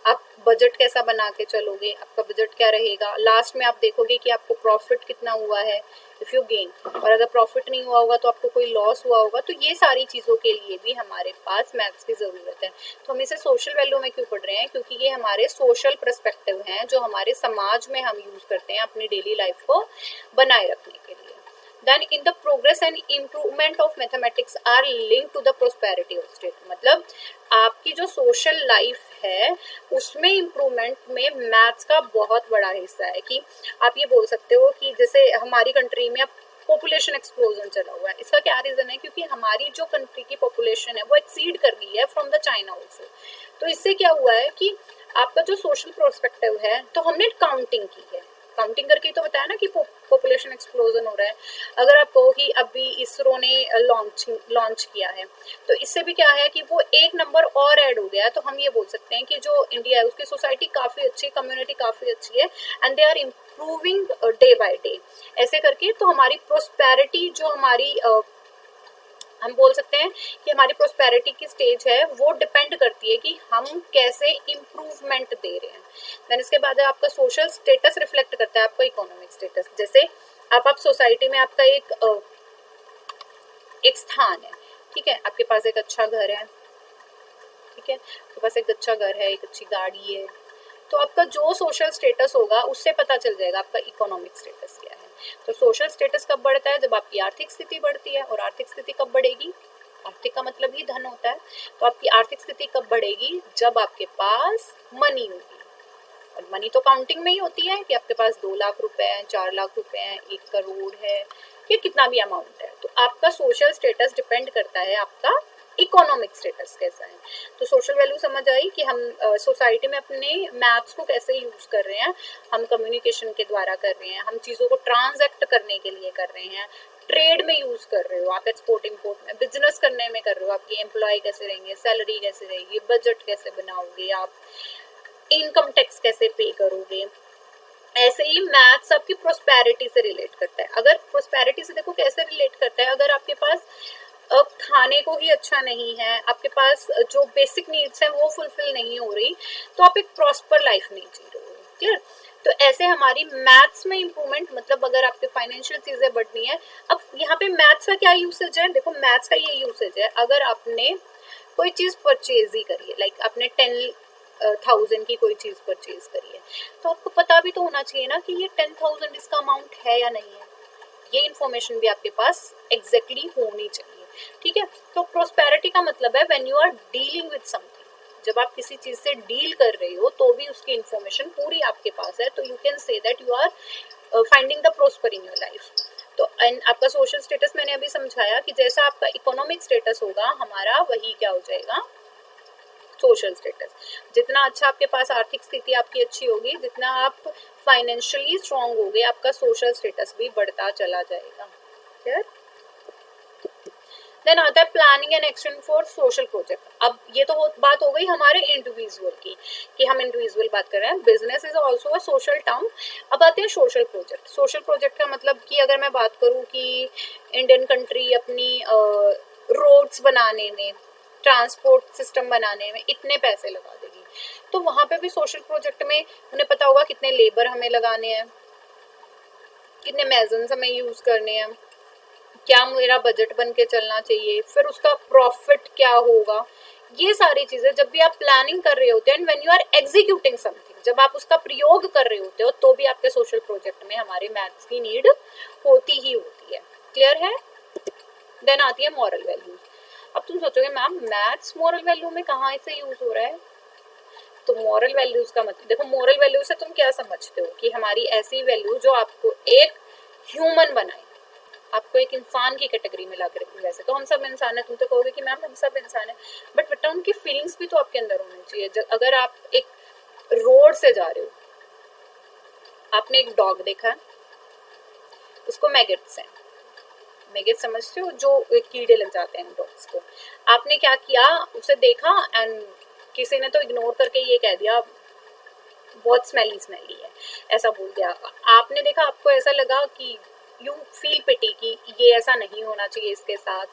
Speaker 1: आप बजट कैसा बना के चलोगे, आपका बजट क्या रहेगा। लास्ट में आप देखोगे कि आपको प्रॉफिट कितना हुआ है, इफ़ यू गेन, और अगर प्रॉफिट नहीं हुआ होगा तो आपको कोई लॉस हुआ होगा। तो ये सारी चीज़ों के लिए भी हमारे पास मैथ्स की ज़रूरत है। तो हम इसे सोशल वैल्यू में क्यों पढ़ रहे हैं, क्योंकि ये हमारे सोशल पर्सपेक्टिव हैं जो हमारे समाज में हम यूज़ करते हैं अपनी डेली लाइफ को बनाए रखने के लिए। Then in the progress and improvement of mathematics are linked to the prosperity of state। मतलब आपकी जो सोशल लाइफ है उसमें इम्प्रूवमेंट में मैथ्स का बहुत बड़ा हिस्सा है। कि आप ये बोल सकते हो कि जैसे हमारी कंट्री में अब पॉपुलेशन एक्सप्लोजन चला हुआ है, इसका क्या रीजन है, क्योंकि हमारी जो कंट्री की पॉपुलेशन है वो एक्सीड कर गई है फ्रॉम द चाइना ऑल्सो। तो इससे क्या हुआ है कि आपका जो सोशल प्रोस्पेक्टिव है, तो हमने काउंटिंग की है, काउंटिंग करके ही तो बताया ना कि पॉपुलेशन एक्सप्लोजन हो रहा है। अगर आप कहो कि अभी इसरो ने लॉन्च किया है, तो इससे भी क्या है कि वो एक नंबर और ऐड हो गया है, तो हम ये बोल सकते हैं कि जो इंडिया है उसकी सोसाइटी काफ़ी अच्छी, कम्युनिटी काफ़ी अच्छी है, and they are improving day by day. ऐसे करके तो हमारी प्रोस्पेरिटी जो हमारी हम बोल सकते हैं कि हमारी प्रोस्पेरिटी की स्टेज है वो डिपेंड करती है कि हम कैसे इम्प्रूवमेंट दे रहे हैं। देन इसके बाद आपका सोशल स्टेटस रिफ्लेक्ट करता है आपका इकोनॉमिक स्टेटस। जैसे आप सोसाइटी में आपका एक स्थान है, ठीक है, आपके पास एक अच्छा घर है, ठीक है, आपके पास एक अच्छा घर है, एक अच्छी गाड़ी है, तो आपका जो सोशल स्टेटस होगा उससे पता चल जाएगा आपका इकोनॉमिक स्टेटस क्या है। तो सोशल स्टेटस कब बढ़ता है? जब आपकी आर्थिक स्थिति बढ़ती है। और आर्थिक स्थिति कब बढ़ेगी? आर्थिक का मतलब ही धन होता है। तो आपकी आर्थिक स्थिति कब बढ़ेगी? जब आपके पास मनी होगी। और मनी तो काउंटिंग में ही होती है कि आपके पास 2 लाख रुपए हैं, 4 लाख रुपए हैं, 1 करोड़ है, या कितना भी अमाउंट है। तो आपका सोशल स्टेटस डिपेंड करता है आपका इकोनॉमिक स्टेटस कैसा है। तो सोशल वैल्यू समझ आई कि हम सोसाइटी में अपने मैथ्स को कैसे यूज कर रहे हैं। हम कम्युनिकेशन के द्वारा कर रहे हैं, हम चीज़ों को ट्रांजैक्ट करने के लिए कर रहे हैं, ट्रेड में यूज कर रहे हो आप, एक्सपोर्ट इम्पोर्ट में, बिजनेस करने में कर रहे हो, आपकी एम्प्लॉय कैसे रहेंगे, सैलरी कैसे रहेगी, बजट कैसे बनाओगे आप, इनकम टैक्स कैसे पे करोगे। ऐसे ही मैथ्स आपकी प्रोस्पेरिटी से रिलेट करता है। अगर प्रोस्पेरिटी से देखो कैसे रिलेट करता है, अगर आपके पास अब खाने को ही अच्छा नहीं है, आपके पास जो बेसिक नीड्स है वो फुलफिल नहीं हो रही, तो आप एक प्रॉस्पर लाइफ नहीं जी रहे हो। क्लियर? तो ऐसे हमारी मैथ्स में इंप्रूवमेंट, मतलब अगर आपके फाइनेंशियल चीजें बढ़नी है। अब यहाँ पे मैथ्स का क्या यूसेज है? देखो मैथ्स का ये यूसेज है, अगर आपने कोई चीज परचेज ही करी है, लाइक आपने 10,000 की कोई चीज परचेज करी है, तो आपको पता भी तो होना चाहिए ना कि ये 10,000 इसका अमाउंट है या नहीं है। ये इन्फॉर्मेशन भी आपके पास एग्जैक्टली होनी चाहिए। ठीक है, तो प्रोस्पेरिटी का मतलब है when you are dealing with something, जब आप किसी चीज से डील कर रहे हो तो भी उसकी इन्फॉर्मेशन पूरी आपके पास है, तो you can say that you are finding the prosper in your life. तो एंड आपका सोशल स्टेटस मैंने अभी समझाया कि जैसा आपका इकोनॉमिक स्टेटस होगा हमारा, वही क्या हो जाएगा? Social status. जितना अच्छा आपके पास आर्थिक स्थिति आपकी अच्छी होगी, जितना आप फाइनेंशियली स्ट्रांग होगे, आपका सोशल स्टेटस भी बढ़ता चला जाएगा। क्लियर? देन आता है planning and action for social project. अब ये तो बात हो गई हमारे इंडिविजुअल की, कि हम इंडिविजुअल बात कर रहे हैं। Business is also a social term. अब आते हैं सोशल प्रोजेक्ट। सोशल प्रोजेक्ट का मतलब कि अगर मैं बात करूं कि इंडियन कंट्री अपनी रोड्स बनाने में, ट्रांसपोर्ट सिस्टम बनाने में इतने पैसे लगा देगी, तो वहां पे भी सोशल प्रोजेक्ट में उन्हें पता होगा कितने लेबर हमें लगाने हैं, कितने मेजन्स हमें यूज करने हैं, क्या मेरा बजट बन के चलना चाहिए, फिर उसका प्रॉफिट क्या होगा। ये सारी चीजें जब भी आप प्लानिंग कर रहे होते हैं, when you are executing something, जब आप उसका प्रयोग कर रहे होते हो, तो भी आपके सोशल प्रोजेक्ट में हमारे मैथ्स की नीड होती ही होती है। क्लियर है? देन आती है मॉरल वैल्यूज। अब तुम सोचोगे मैम मैथ्स मॉरल वैल्यू में कहाँ से यूज हो रहा है? तो मॉरल वैल्यूज का मतलब देखो, मॉरल वैल्यू से तुम क्या समझते हो कि हमारी ऐसी वैल्यू जो आपको एक ह्यूमन बनाए, आपको एक इंसान की कैटेगरी में ला कर। वैसे तो हम सब इंसान है, तुम तो कहोगे कि मैम हम सब इंसान है, बट बेटा उनकी फीलिंग्स भी तो आपके अंदर होनी चाहिए। अगर आप एक रोड से जा रहे हो, आपने एक डॉग देखा, उसको मैगेट्स हैं, मैगेट समझते हो, जो कीड़े लग जाते हैं डॉग्स को। आपने क्या किया, उसे देखा एंड किसी ने तो इग्नोर करके ये कह दिया बहुत स्मेली स्मेली है, ऐसा बोल दिया। आपने देखा, आपको ऐसा लगा कि यू फील पिटी कि ये ऐसा नहीं होना चाहिए इसके साथ।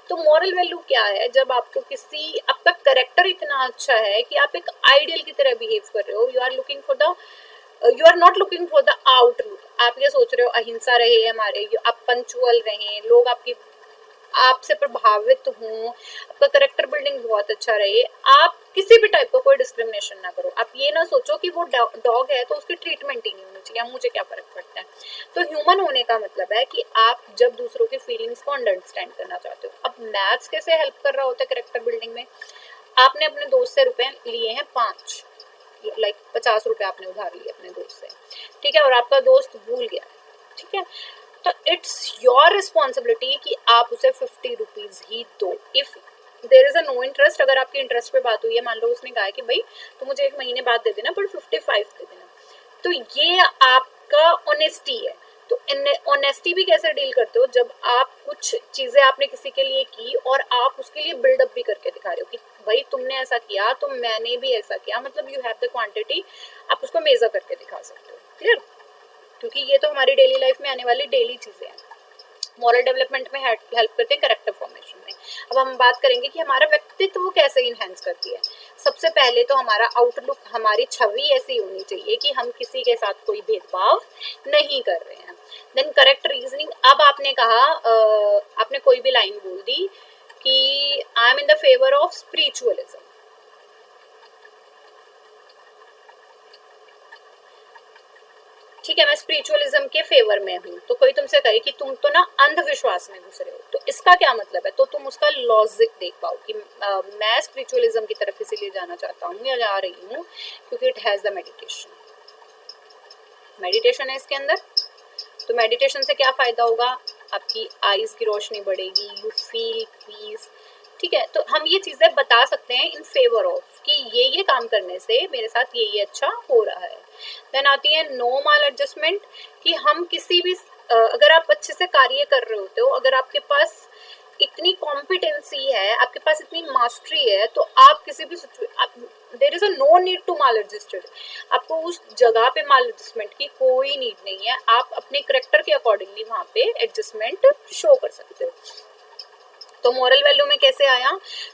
Speaker 1: तो मॉरल वैल्यू क्या है? जब आपको किसी, आपका करेक्टर इतना अच्छा है कि आप एक आइडियल की तरह बिहेव कर रहे हो, you are looking for the, you are not looking for the outlook. आप ये सोच रहे हो अहिंसा रहे हमारे, आप पंचुअल रहें, लोग आपकी, आपसे प्रभावित हूँ, आपका करेक्टर बिल्डिंग बहुत अच्छा रहे, आप किसी भी टाइप का कोई डिस्क्रिमिनेशन ना करो। आप ये ना सोचो कि वो डॉग है तो उसकी ट्रीटमेंट ही नहीं होनी चाहिए, मुझे क्या फर्क पड़ता है। तो ह्यूमन होने का मतलब है कि आप जब दूसरों की फीलिंग्स को अंडरस्टैंड करना चाहते हो। अब मैथ्स कैसे हेल्प कर रहा होता है करेक्टर बिल्डिंग में? आपने अपने दोस्त से रुपए लिए हैं 5, लाइक 50 रुपए आपने उधार लिए अपने दोस्त से, ठीक है, और आपका दोस्त भूल गया, ठीक है, तो इट्स योर रिस्पॉन्सिबिलिटी कि आप उसे 50 रुपीज ही दो। If there is a no interest, अगर आपकी इंटरेस्ट पे बात हुई है, मान लो उसने कहा कि भाई तो मुझे 1 महीने बाद दे देना, पर 55 दे देना, तो ये आपका ऑनेस्टी है। तो ऑनेस्टी भी कैसे डील करते हो, जब आप कुछ चीजें आपने किसी के लिए की और आप उसके लिए बिल्डअप भी करके दिखा रहे हो कि भाई तुमने ऐसा किया तो मैंने भी ऐसा किया, मतलब यू हैव द क्वांटिटी, आप उसको मेजर करके दिखा सकते हो। क्लियर? क्योंकि ये तो हमारी डेली लाइफ में आने वाली डेली चीजें हैं, मॉरल डेवलपमेंट में हेल्प करते हैं, कैरेक्टर फॉर्मेशन में। अब हम बात करेंगे कि हमारा व्यक्तित्व कैसे इन्हेंस करती है। सबसे पहले तो हमारा आउटलुक, हमारी छवि ऐसी होनी चाहिए कि हम किसी के साथ कोई भेदभाव नहीं कर रहे हैं। देन करेक्ट रीजनिंग, अब आपने कहा आपने कोई भी लाइन बोल दी कि I am in the favour of spiritualism, ठीक है, मैं स्पिरिचुअलिज्म के फेवर में हूँ, तो कोई तुमसे कहे कि तुम तो ना अंधविश्वास में घुस रहे हो, तो इसका क्या मतलब है, तो तुम उसका लॉजिक देख पाओ कि मैं स्पिरिचुअलिज्म की तरफ इसीलिए जाना चाहता हूँ या जा रही हूँ क्योंकि it has the meditation, meditation है इसके अंदर। तो मेडिटेशन से क्या फायदा होगा, आपकी आईज की रोशनी बढ़ेगी, यू फील पीस, ठीक है। तो हम ये चीजें बता सकते हैं इन फेवर ऑफ कि ये काम करने से मेरे साथ ये अच्छा हो रहा है। देन आती है नो माल एडजस्टमेंट, कि हम किसी भी अगर आप अच्छे से कार्य कर रहे होते हो, अगर आपके पास इतनी कॉम्पिटेंसी है, आपके पास इतनी मास्टरी है, तो आप किसी भी there is a no need to माल एडजस्टेड, आपको उस जगह पे माल एडजस्टमेंट की कोई नीड नहीं है, आप अपने करेक्टर के अकॉर्डिंगली वहां पे एडजस्टमेंट शो कर सकते हो। तो मोरल वैल्यू में कैसे आया,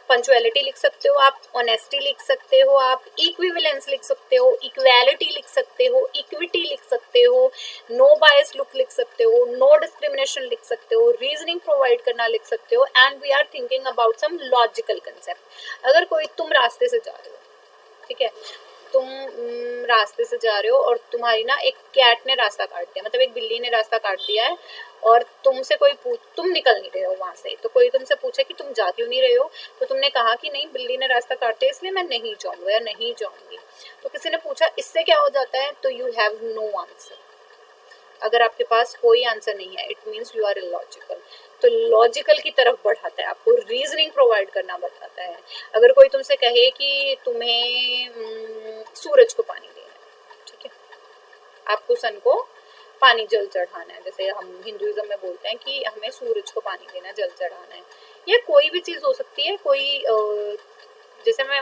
Speaker 1: पंचुअलिटी लिख सकते हो आप, ऑनेस्टी लिख सकते हो आप, इक्विवेलेंस लिख सकते हो, इक्वालिटी लिख सकते हो, इक्विटी लिख सकते हो, नो बायस लुक लिख सकते हो, नो डिस्क्रिमिनेशन लिख सकते हो, रीजनिंग प्रोवाइड करना लिख सकते हो, and we are thinking about some logical concept. अगर कोई तुम रास्ते से जा रहे हो, ठीक है, तुम रास्ते से जा रहे हो और तुम्हारी ना एक कैट ने रास्ता काट दिया, मतलब एक बिल्ली ने रास्ता काट दिया है, और तुमसे कोई तुम निकल नहीं रहे हो वहां से, तो कोई तुमसे पूछे कि तुम जा क्यों नहीं रहे हो, तो तुमने कहा कि नहीं बिल्ली ने रास्ता काटे इसलिए मैं नहीं जाऊंगा या नहीं जाऊंगी। तो किसी ने पूछा इससे क्या हो जाता है, तो यू हैव नो आंसर। अगर आपके पास कोई आंसर नहीं है, it means you are illogical. तो लॉजिकल की तरफ बढ़ाता है, आपको रीजनिंग प्रोवाइड करना बताता है। अगर कोई तुमसे कहे कि तुम्हें सूरज को पानी देना है, ठीक है, आपको सन को पानी जल चढ़ाना है, जैसे हम हिंदुइज्म में बोलते हैं कि हमें सूरज को पानी देना, जल चढ़ाना है, या कोई भी चीज हो सकती है, कोई जैसे मैं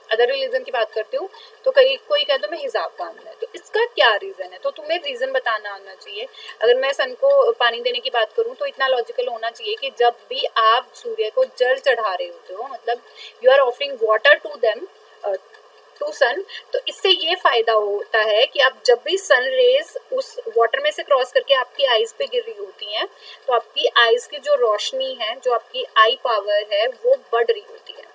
Speaker 1: अदर रिलीजन की बात करती हूँ, तो कोई कह दो मैं हिजाब बांधना है, तो इसका क्या रीजन है, तो तुम्हें रीजन बताना आना चाहिए। अगर मैं सन को पानी देने की बात करूँ तो इतना लॉजिकल होना चाहिए कि जब भी आप सूर्य को जल चढ़ा रहे होते हो, मतलब you are offering water to them, to sun, तो इससे ये फायदा होता है कि आप जब भी सन रेज उस वाटर में से क्रॉस करके आपकी आईज पे गिर रही होती हैं, तो आपकी आईज की जो रोशनी है, जो आपकी आई पावर है, वो बढ़ रही होती है।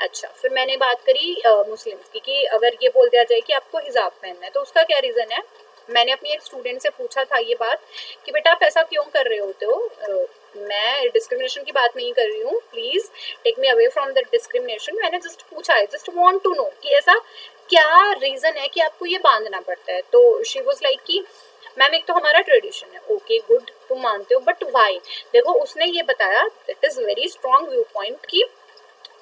Speaker 1: अच्छा, फिर मैंने बात करी मुस्लिम्स की, कि अगर ये बोल दिया जाए कि आपको हिजाब पहनना है, तो उसका क्या रीजन है। मैंने अपनी एक स्टूडेंट से पूछा था ये बात कि बेटा आप ऐसा क्यों कर रहे होते हो, मैं डिस्क्रिमिनेशन की बात नहीं कर रही हूँ, please take me away from the discrimination, मैंने जस्ट पूछा है, जस्ट वांट टू नो कि ऐसा क्या रीजन है कि आपको ये बांधना पड़ता है। तो शी वाज लाइक कि मैम एक तो हमारा ट्रेडिशन है, ओके गुड तुम मानते हो, बट वाई। देखो उसने ये बताया, that is very strong view point, कि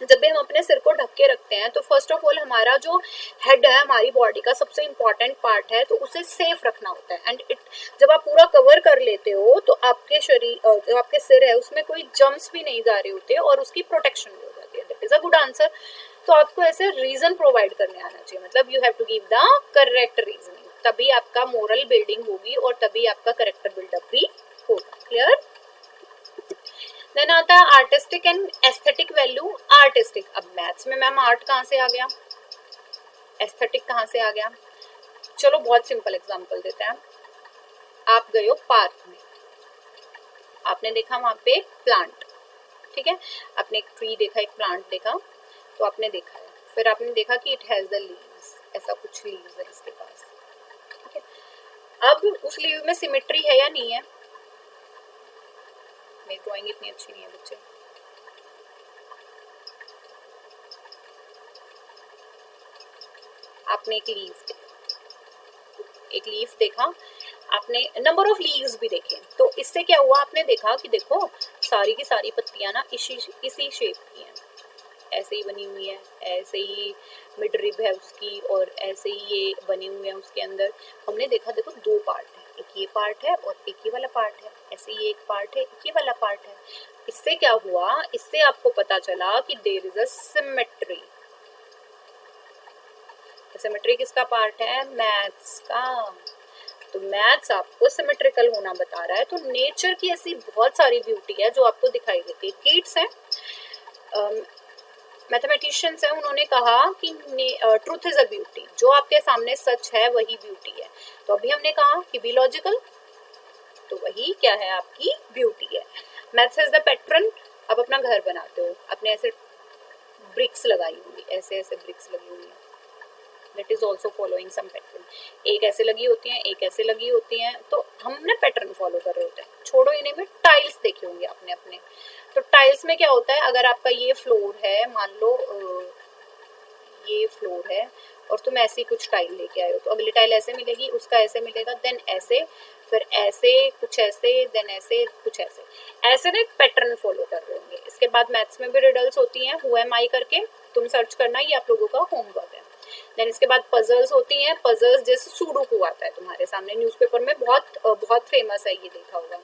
Speaker 1: जब भी हम अपने सिर को ढक के रखते हैं तो फर्स्ट ऑफ ऑल हमारा जो हेड है, हमारी बॉडी का सबसे इम्पॉर्टेंट पार्ट है, तो उसे सेफ रखना होता है। एंड इट जब आप पूरा कवर कर लेते हो तो आपके शरीर जो आपके सिर है उसमें कोई जम्स भी नहीं जा रहे होते और उसकी प्रोटेक्शन भी हो जाती है। That is a good answer. तो आपको ऐसे रीजन प्रोवाइड करने आना चाहिए, मतलब you have to give the correct reasoning, तभी आपका मोरल बिल्डिंग होगी और तभी आपका करेक्टर बिल्डअप भी होगा। क्लियर? देन आता है artistic and aesthetic value. Artistic, अब मैथ्स में मैम आर्ट कहाँ से आ गया, एस्थेटिक कहाँ से आ गया। चलो बहुत सिंपल एग्जांपल देते हैं। आप गए हो पार्क में, आपने देखा वहां पे एक प्लांट, ठीक है, आपने एक ट्री देखा, एक प्लांट देखा, तो आपने देखा है, फिर आपने देखा कि इट हैज द लीव्स, ऐसा कुछ लीव्स है इसके पास, ठीक है। अब उस लीव में सिमेट्री है या नहीं है, मेरी ड्राइंग इतनी अच्छी नहीं है बच्चे, आपने एक लीफ देखा, आपने नंबर ऑफ लीव्स भी देखे, तो इससे क्या हुआ, आपने देखा कि देखो सारी की सारी पत्तियां ना इसी शेप की हैं, ऐसे ही बनी हुई है, ऐसे ही मिड रिब है उसकी, और ऐसे ही ये बनी हुई है उसके अंदर। हमने देखा देखो दो पार्ट है, एक ये पार्ट है और एक ये वाला पार्ट है, ऐसे ही एक पार्ट है, एक ये वाला पार्ट है। इससे क्या हुआ, इससे आपको पता चला कि there is a symmetry. Symmetry किसका पार्ट है, मैथ्स का। तो मैथ्स आपको सिमेट्रिकल होना बता रहा है। तो नेचर की ऐसी बहुत सारी ब्यूटी है जो आपको दिखाई देती है। कीट्स है, मैथमेटिशियंस है, उन्होंने कहा कि ट्रूथ इज अ ब्यूटी, जो आपके सामने सच है वही ब्यूटी है। तो अभी हमने कहा कि बी लॉजिकल, तो वही क्या है, आपकी ब्यूटी है। Maths is the pattern. अब अपना घर बनाते हो, आपने ऐसे ब्रिक्स लगाई होंगी, ऐसे ऐसे ब्रिक्स लगी हुई है, that is also following some pattern. एक ऐसे लगी होती है, एक ऐसे लगी होती है, तो हमने पैटर्न फॉलो कर रहे होते हैं। छोड़ो इन्हें में, टाइल्स देखे होंगे आपने अपने। तो टाइल्स में क्या होता है, अगर आपका ये फ्लोर है, मान लो ये फ्लोर है, और तुम ऐसी कुछ टाइल लेके आए हो, तो अगली टाइल ऐसे मिलेगी, उसका ऐसे मिलेगा, देन ऐसे, फिर ऐसे कुछ ऐसे, देन ऐसे कुछ ऐसे, ऐसे ना एक पैटर्न फॉलो कर रहे होंगे। इसके बाद मैथ्स में भी रिडल्स होती हैं, हु एम आई करके, तुम सर्च करना, ये आप लोगों का होमवर्क है। देन इसके बाद पजल्स होती हैं, पजल्स जैसे सुडोकू आता है तुम्हारे सामने, न्यूज़पेपर में बहुत बहुत फेमस है, ये देखा होगा।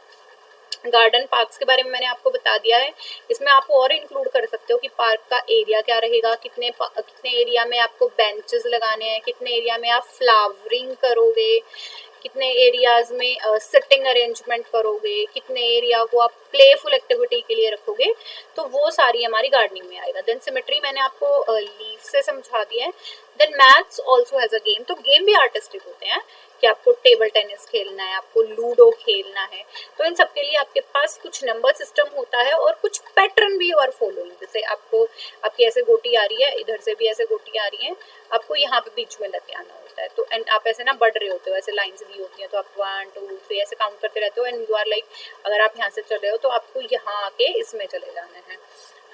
Speaker 1: गार्डन पार्क्स के बारे में मैंने आपको बता दिया है। इसमें आप और इंक्लूड कर सकते हो कि पार्क का एरिया क्या रहेगा, कितने एरिया में आपको बेंचेस लगाने हैं, कितने एरिया में आप फ्लावरिंग करोगे, कितने एरियाज में सिटिंग अरेंजमेंट करोगे, कितने एरिया को आप प्लेफुल एक्टिविटी के लिए रखोगे, तो वो सारी हमारी गार्डनिंग में आएगा। देन सिमेट्री मैंने आपको लीव से समझा दिया है। Then maths also has a game, तो गेम भी आर्टिस्टिक होते हैं कि आपको टेबल टेनिस खेलना है, आपको लूडो खेलना है, तो इन सब के लिए आपके पास कुछ नंबर सिस्टम होता है और कुछ पैटर्न भी और फॉलोइंग। जैसे आपको आपकी ऐसे गोटी आ रही है, इधर से भी ऐसे गोटी आ रही है, आपको यहाँ पे बीच में लेके आना होता है, तो एंड आप ऐसे ना बढ़ रहे होते हो, ऐसे लाइन्स दी होती हैं, तो आप 1 2 3 ऐसे काउंट करते रहते हो, एंड यू आर लाइक, अगर आप यहाँ से चल रहे हो तो आपको यहाँ आके इसमें चले जाना है।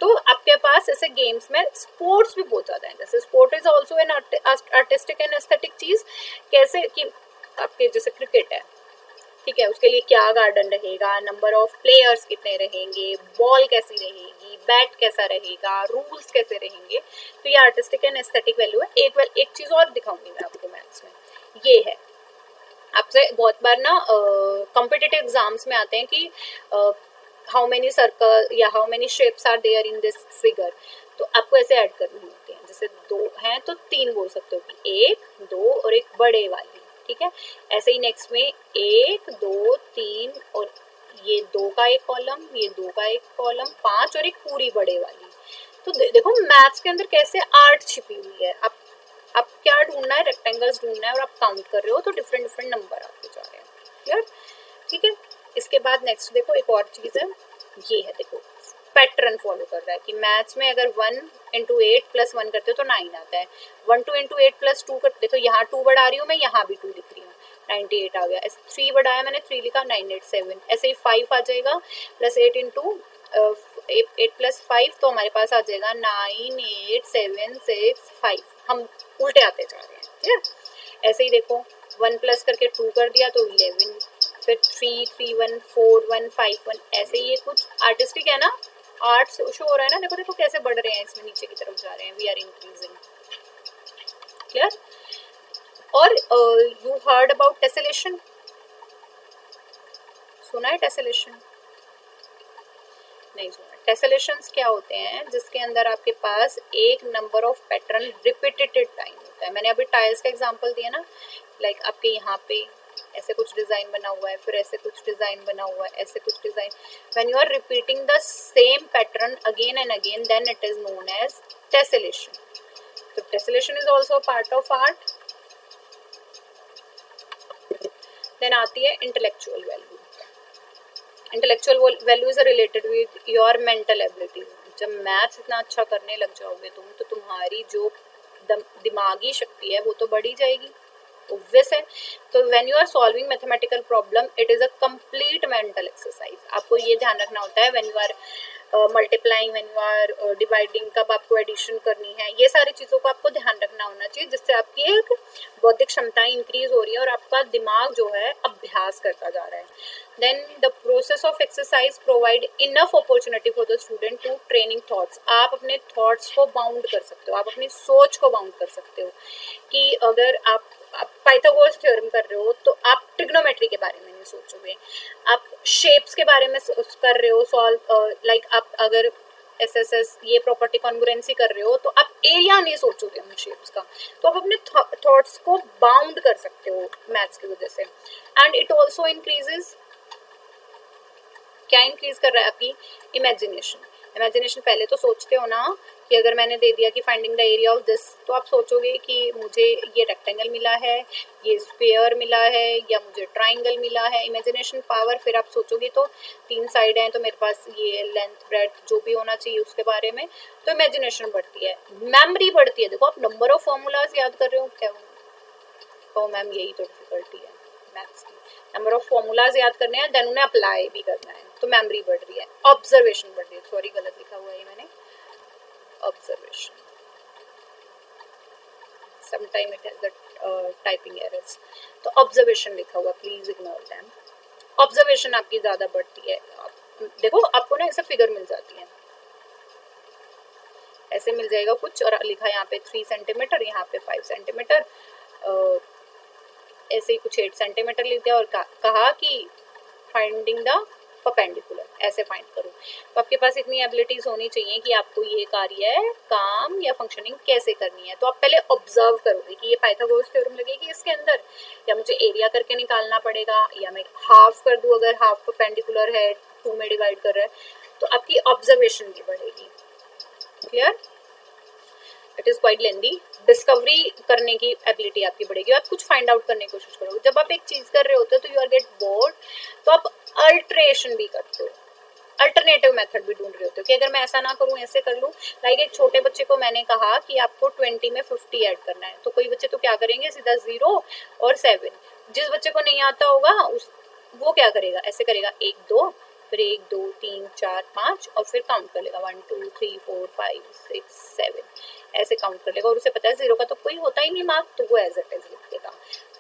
Speaker 1: तो आपके पास ऐसे गेम्स में स्पोर्ट्स भी बहुत ज्यादा है, जैसे sport is also an artistic and aesthetic चीज। कैसे कि आपके जैसे क्रिकेट है, ठीक है, उसके लिए क्या गार्डन रहेगा, नंबर ऑफ प्लेयर्स कितने रहेंगे, बॉल कैसी रहेगी, बैट कैसा रहेगा, रूल्स कैसे रहेंगे, तो ये आर्टिस्टिक एंड एस्थेटिक वैल्यू है। एक चीज और दिखाऊंगी मैं आपको मैथ्स में, ये है, आपसे बहुत बार ना कॉम्पिटिटिव एग्जाम्स में आते हैं कि हाउ मेनी सर्कल या how many shapes are there in this figure, तो आपको ऐसे ऐड करनी होती है। जैसे 2 हैं तो 3 बोल सकते हो कि 1 2 और एक बड़े वाली, ठीक है। ऐसे ही नेक्स्ट में 1 2 3 और ये 2 का एक कॉलम, ये 2 का एक कॉलम, 5 और एक पूरी बड़े वाली। तो देखो मैथ्स के अंदर कैसे आर्ट छिपी हुई है। आप क्या ढूंढना है, रेक्टेंगल्स ढूंढना है, और आप काउंट कर रहे हो तो डिफरेंट डिफरेंट नंबर आते जा रहे हैं। क्लियर, ठीक है। इसके बाद नेक्स्ट देखो एक और चीज है, ये है, देखो पैटर्न फॉलो कर रहा है कि मैथ्स में अगर 1 इंटू 8 प्लस 1 करते हो तो 9 आता है, 1 2 इंटू 8 प्लस 2 करते, देखो यहाँ 2 बढ़ा रही हूँ मैं, यहाँ भी 2 लिख रही हूँ, 98 आ गया। 3 बढ़ाया मैंने, 3 लिखा, 987। ऐसे ही 5 आ जाएगा, प्लस 8 इंटू 8 प्लस 5, तो हमारे पास आ जाएगा 9 8 7 6 5। हम उल्टे आते जा रहे हैं, ठीक है। ऐसे ही देखो 1 प्लस करके 2 कर दिया तो 11, फिर 3 3 1 4 1 5 1, ऐसे ही ये कुछ आर्टिस्टिक है ना, आर्ट शो हो रहा है ना। देखो देखो कैसे बढ़ रहे हैं, इसमें नीचे की तरफ जा रहे हैं, वी आर इंक्रीजिंग। क्लियर। और यू हर्ड अबाउट टेसेलेशन, सुना है टेसेलेशन? नहीं सुना। टेसेलेशंस क्या होते हैं, जिसके अंदर आपके पास एक number of pattern repeated time होता है। मैंने अभी टाइल्स का एग्जांपल दिया ना, लाइक आपके यहाँ पे ऐसे कुछ डिजाइन बना हुआ है, फिर ऐसे कुछ डिजाइन बना हुआ है, ऐसे कुछ design, when you are repeating the same pattern again and again, then it is known as tessellation. तो tessellation is also part of art. Then आती है intellectual value. Intellectual value is related with your mental abilities. जब मैथ्स इतना अच्छा करने लग जाओगे तुम, तो तुम्हारी जो दिमागी शक्ति है वो तो बढ़ी जाएगी, ऑब्वियस है। तो when you are solving mathematical problem, it is a complete mental exercise. आपको ये ध्यान रखना होता है, when you are multiplying, when you are dividing, कब आपको एडिशन करनी है, ये सारी चीज़ों को आपको ध्यान रखना होना चाहिए, जिससे आपकी एक बौद्धिक क्षमताएं इंक्रीज हो रही है और आपका दिमाग जो है अभ्यास करता जा रहा है। Then the process of exercise provide enough opportunity for the student to training thoughts. आप अपने थॉट्स को बाउंड कर सकते हो, आप अपनी सोच को बाउंड कर सकते हो कि अगर आप पाइथागोरस थ्योरम कर रहे हो तो आप ट्रिग्नोमेट्री के बारे में नहीं सोचोगे, आप शेप्स के बारे में कर रहे हो सॉल्व, लाइक आप अगर एसएसएस ये प्रॉपर्टी कॉन्ग्रुएंसी कर रहे हो तो आप एरिया नहीं सोचोगे उन शेप्स का, तो आप अपने थॉट्स को बाउंड कर सकते हो मैथ्स की वजह से। एंड इट ऑल्सो इंक्रीजेस, क्या इंक्रीज कर रहा है आपकी इमेजिनेशन। इमेजिनेशन पहले तो सोचते हो ना कि अगर मैंने दे दिया कि finding the area of this, तो आप सोचोगे कि मुझे ये रेक्टेंगल मिला है, ये स्क्वायर मिला है, या मुझे ट्राइंगल मिला है। इमेजिनेशन पावर, फिर आप सोचोगे तो 3 साइड हैं तो मेरे पास ये लेंथ ब्रेथ जो भी होना चाहिए उसके बारे में, तो इमेजिनेशन बढ़ती है, मेमोरी बढ़ती है। देखो आप नंबर ऑफ फॉर्मूलाज याद कर रहे हो, क्या हो मैम यही तो डिफिकल्टी है मैथ्स की, नंबर ऑफ फॉर्मूलाज याद करने हैं, देन उन्हें अप्लाई भी करना है, तो मेमोरी बढ़ रही है, ऑब्जर्वेशन बढ़ रही है, सॉरी गलत लिखा हुआ है मैंने, observation, sometime it has the typing errors, तो ऑब्जर्वेशन लिखा हुआ, प्लीज इग्नोर देम। ऑब्जर्वेशन आपकी ज्यादा बढ़ती है। देखो आपको ना ऐसे फिगर मिल जाती है, ऐसे मिल जाएगा कुछ और लिखा है यहाँ पे 3 सेंटीमीटर, यहाँ पे 5 सेंटीमीटर, ऐसे ही कुछ 8 सेंटीमीटर लिख दिया और कहा कि फाइंडिंग द परपेंडिकुलर, ऐसे फाइंड करो। तो आपके पास इतनी एबिलिटीज होनी चाहिए कि आपको ये कार्य काम या फंक्शनिंग कैसे करनी है। तो आप पहले ऑब्जर्व करोगे कि ये पाइथागोरस थ्योरम लगेगी इसके अंदर, या मुझे एरिया करके निकालना पड़ेगा, या मैं हाफ कर दूं अगर हाफ परपेंडिकुलर है 2 में डिवाइड कर रहा है, तो आपकी ऑब्जर्वेशन भी बढ़ेगी। Clear? It is quite lengthy. Discovery करने की एबिलिटी आपकी बढ़ेगी, आप कुछ फाइंड आउट करने की कोशिश करोगे। जब आप एक चीज कर रहे होते हो तो यू आर गेट बोर्ड, तो आप अल्टरेशन भी करते हो, अल्टरनेटिव मेथड भी ढूंढ रहे होते हो कि अगर मैं ऐसा ना करूं ऐसे कर लूं। लाइक एक छोटे बच्चे को मैंने कहा कि आपको 20 में 50 ऐड करना है, तो कोई बच्चे तो क्या करेंगे सीधा 0 और 7। जिस बच्चे को नहीं आता होगा वो क्या करेगा, ऐसे करेगा 1 2, फिर 1 2 3 4 5 और फिर काउंट कर लेगा 1 2 3 4 5 6 7, ऐसे काउंट कर लेगा और उसे पता है 0 का तो कोई होता ही नहीं मार्क, तो वो एज इट इज लिख देगा।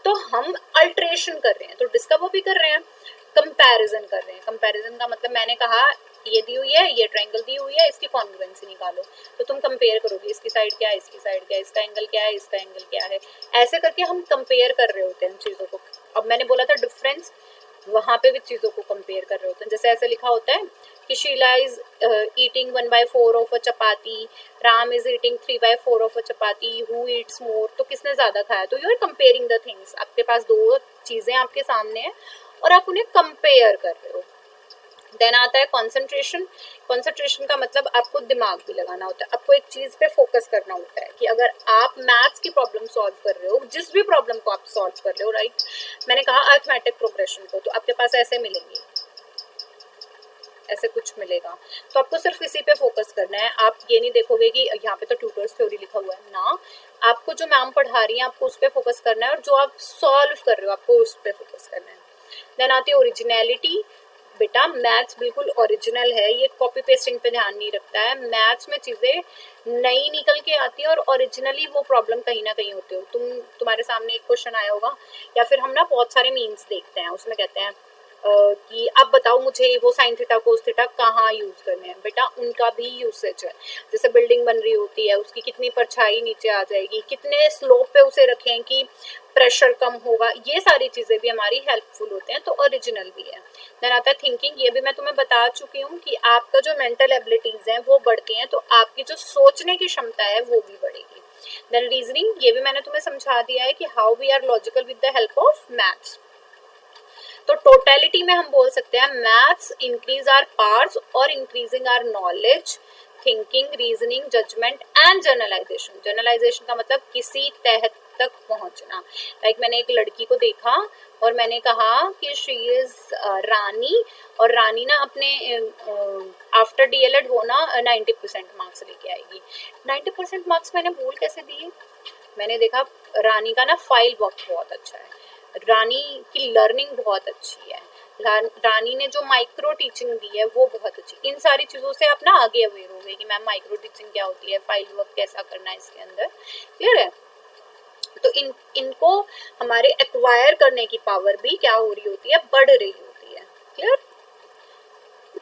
Speaker 1: तो हम अल्टरेशन कर रहे हैं, तो डिस्कवर भी कर रहे हैं, कंपैरिजन कर रहे हैं। कंपैरिजन का मतलब मैंने कहा ये दी हुई है, ये ट्रायंगल दी हुई है, इसकी कॉन्ग्रुएंसी निकालो, तो तुम कंपेयर करोगे इसकी साइड क्या है, इसकी साइड क्या है, इसका एंगल क्या है, इसका एंगल क्या है, ऐसे करके हम कंपेयर कर रहे होते हैं चीजों को। अब मैंने बोला था डिफरेंस, वहां पे भी चीजों को कंपेयर कर रहे होते हैं। जैसे ऐसे लिखा होता है कि Sheela is eating 1/4 of a chapati, Ram is eating 3/4 of a chapati, who eats more, तो किसने ज्यादा खाया। तो you are comparing the things, आपके पास 2 चीजें आपके सामने है और आप उन्हें कंपेयर कर रहे हो। देन आता है कंसंट्रेशन। कंसंट्रेशन का मतलब आपको दिमाग भी लगाना होता है, आपको एक चीज पे फोकस करना होता है कि अगर आप मैथ्स की प्रॉब्लम सॉल्व कर रहे हो, जिस भी प्रॉब्लम को आप सॉल्व कर रहे हो, राइट, मैंने कहा अरिथमेटिक प्रोग्रेशन को, तो आपके पास ऐसे मिलेंगे, ऐसे कुछ मिलेगा, तो आपको सिर्फ इसी पे फोकस करना है। आप ये नहीं देखोगे कि यहाँ पे तो ट्यूटर्स थ्योरी लिखा हुआ है ना, आपको जो मैम पढ़ा रही है आपको उस पर फोकस करना है और जो आप सॉल्व कर रहे हो आपको उस पर फोकस करना है। देन आती है ओरिजिनलिटी। बेटा मैथ्स बिल्कुल ओरिजिनल है, ये कॉपी पेस्टिंग पे ध्यान नहीं रखता है। मैथ्स में चीजें नई निकल के आती है और ओरिजिनली वो प्रॉब्लम कहीं ना कहीं होती हो। तुम्हारे सामने एक क्वेश्चन आया होगा, या फिर हम ना बहुत सारे मीम्स देखते हैं, उसमें कहते हैं कि अब बताओ मुझे वो साइन थीटा कोस थीटा कहाँ यूज करने हैं। बेटा उनका भी यूसेज है, जैसे बिल्डिंग बन रही होती है उसकी कितनी परछाई नीचे आ जाएगी, कितने स्लोप पे उसे रखें कि प्रेशर कम होगा, ये सारी चीजें भी हमारी हेल्पफुल होते हैं, तो ओरिजिनल भी है। देन आता है थिंकिंग। ये भी मैं तुम्हें बता चुकी हूँ कि आपका जो मेंटल एबिलिटीज हैं वो बढ़ती हैं, तो आपकी जो सोचने की क्षमता है वो भी बढ़ेगी। देन रीजनिंग, ये भी मैंने तुम्हें समझा दिया है कि how we are logical with the help of maths. तो टोटलिटी में हम बोल सकते हैं मैथ्स इंक्रीज आवर पावर्स और increasing our knowledge, thinking, reasoning, judgement and generalisation. Generalisation का मतलब किसी तह तक पहुंचना। लाइक मैंने एक लड़की को देखा और मैंने कहा कि शी इज रानी, और रानी ना अपने आफ्टर डीएलएड वो ना 90% मार्क्स लेके आएगी। 90% मार्क्स मैंने भूल कैसे दिए। मैंने देखा रानी का ना फाइल वर्क बहुत अच्छा है, रानी की लर्निंग बहुत अच्छी है, रानी ने जो माइक्रो टीचिंग दी है वो बहुत अच्छी। इन सारी चीज़ों से आप ना आगे अवेयर हो गए कि मैम माइक्रो टीचिंग क्या होती है, फाइल वर्क कैसा करना है इसके अंदर, क्लियर है। तो इनको हमारे एक्वायर करने की पावर भी क्या हो रही होती है, बढ़ रही होती है,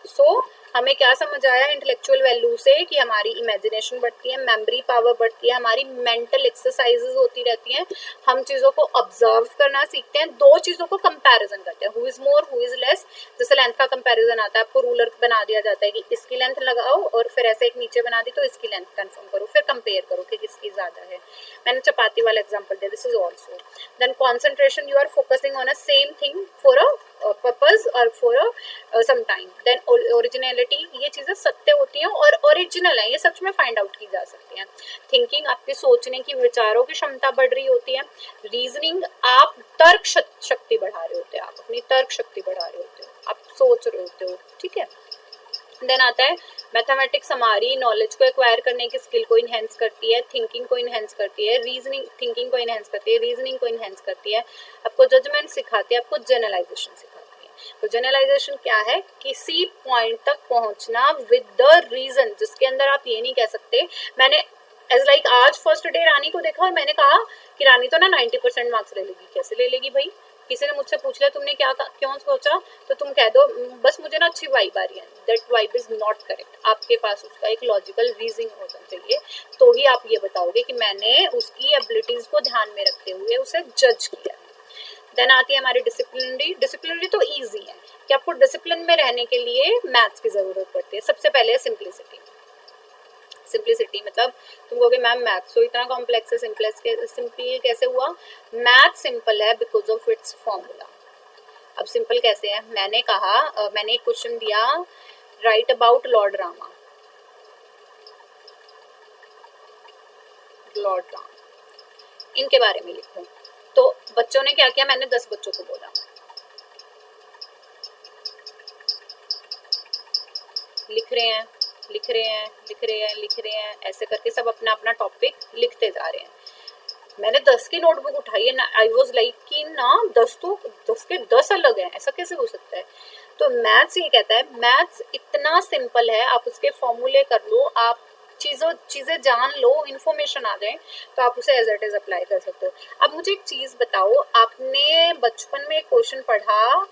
Speaker 1: सो हमें क्या समझ आया इंटेलेक्चुअल वैल्यू से कि हमारी इमेजिनेशन बढ़ती है, मेमोरी पावर बढ़ती है, हमारी मेंटल एक्सरसाइजेज होती रहती हैं, हम चीज़ों को ऑब्जर्व करना सीखते हैं, दो चीज़ों को कंपैरिजन करते हैं, who is more who is less. जैसे लेंथ का कंपैरिजन आता है, आपको रूलर बना दिया जाता है कि इसकी लेंथ लगाओ और फिर ऐसे एक नीचे बना दी तो इसकी लेंथ कंफर्म करो, फिर कंपेयर करो कि किसकी ज़्यादा है। मैंने चपाती वाला एग्जाम्पल दिया, this is also. Then concentration, you are focusing on a same thing for a purpose और for a some time. Then originality, ये चीज़ें सत्य होती हैं और ओरिजिनल है, ये सच में फाइंड आउट की जा सकती हैं। थिंकिंग, आपके सोचने की, विचारों की क्षमता बढ़ रही होती है। रीजनिंग, आप तर्क शक्ति बढ़ा रहे होते हैं, आप अपनी तर्क शक्ति बढ़ा रहे होते हो, आप सोच रहे होते हो, ठीक है। देन आता है मैथमेटिक्स, हमारी नॉलेज को एक्वायर करने की स्किल को इनहेंस करती है, थिंकिंग को इनहेंस करती है, रीजनिंग थिंकिंग को इनहेंस करती है, रीजनिंग को इनहेंस करती है, आपको जजमेंट सिखाती है, आपको जनरलाइजेशन सिखाती है। तो जनरलाइजेशन क्या है, किसी पॉइंट तक पहुंचना विद द रीजन, जिसके अंदर आप ये नहीं कह सकते मैंने एज लाइक आज फर्स्ट डे रानी को देखा और मैंने कहा कि रानी तो ना 90% मार्क्स ले लेगी। कैसे ले लेगी भाई, किसी ने मुझसे पूछ लिया तुमने क्या क्यों सोचा, तो तुम कह दो बस मुझे ना अच्छी वाइब आ रही है। That vibe is not correct, आपके पास उसका एक लॉजिकल रीजन होना चाहिए, तो ही आप ये बताओगे कि मैंने उसकी एबिलिटीज को ध्यान में रखते हुए उसे जज किया। देन आती है हमारी डिसिप्लिनरी। डिसिप्लिनरी तो ईजी है कि आपको डिसिप्लिन में रहने के लिए मैथ्स की जरूरत पड़ती है। सबसे पहले सिंप्लिसिटी। सिंप्लिसिटी मतलब तुम कहोगे मैम मैथ्स तो इतना कॉम्प्लेक्स है, सिंपल कैसे हुआ? मैथ सिंपल है बिकॉज ऑफ इट्स फॉर्मूला। अब सिंपल कैसे है, मैंने कहा मैंने एक क्वेश्चन दिया, right about Lord Rama. Lord Rama इनके बारे में लिखो, तो बच्चों ने क्या किया, मैंने 10 बच्चों को बोला लिख रहे हैं लिख रहे हैं लिख रहे हैं लिख रहे हैं, ऐसे करके सब अपना अपना टॉपिक लिखते जा रहे हैं। मैंने 10 की नोटबुक उठाई है, आई वॉज लाइक कि ना 10 तो 10 के 10 अलग हैं, ऐसा कैसे हो सकता है? तो मैथ्स ये कहता है, मैथ्स इतना सिंपल है, आप उसके फॉर्मूले कर लो, आप चीजें जान लो, इन्फॉर्मेशन आ जाए तो आप उसे एज इट इज अप्लाई कर सकते हो। अब मुझे एक चीज बताओ, आपने बचपन में क्वेश्चन पढ़ा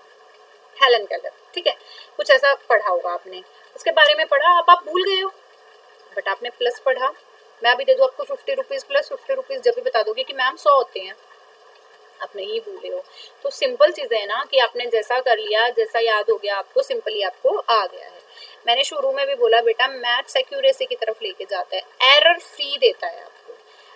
Speaker 1: हेलन केलर, ठीक है, कुछ ऐसा पढ़ा होगा आपने, उसके बारे में पढ़ा, आप भूल गए हो, बट आपने प्लस पढ़ा। मैं अभी दे दूँ आपको 50 रुपीज प्लस 50 रुपीज, जब भी बता दोगे कि मैम 100 होते हैं, आप नहीं भूले हो। तो सिंपल चीजें है ना कि आपने जैसा कर लिया, जैसा याद हो गया आपको, सिंपली आपको आ गया है। मैंने शुरू में भी बोला बेटा मैथ्स एक्यूरेसी की तरफ लेके जाता है, एरर फ्री देता है आपको।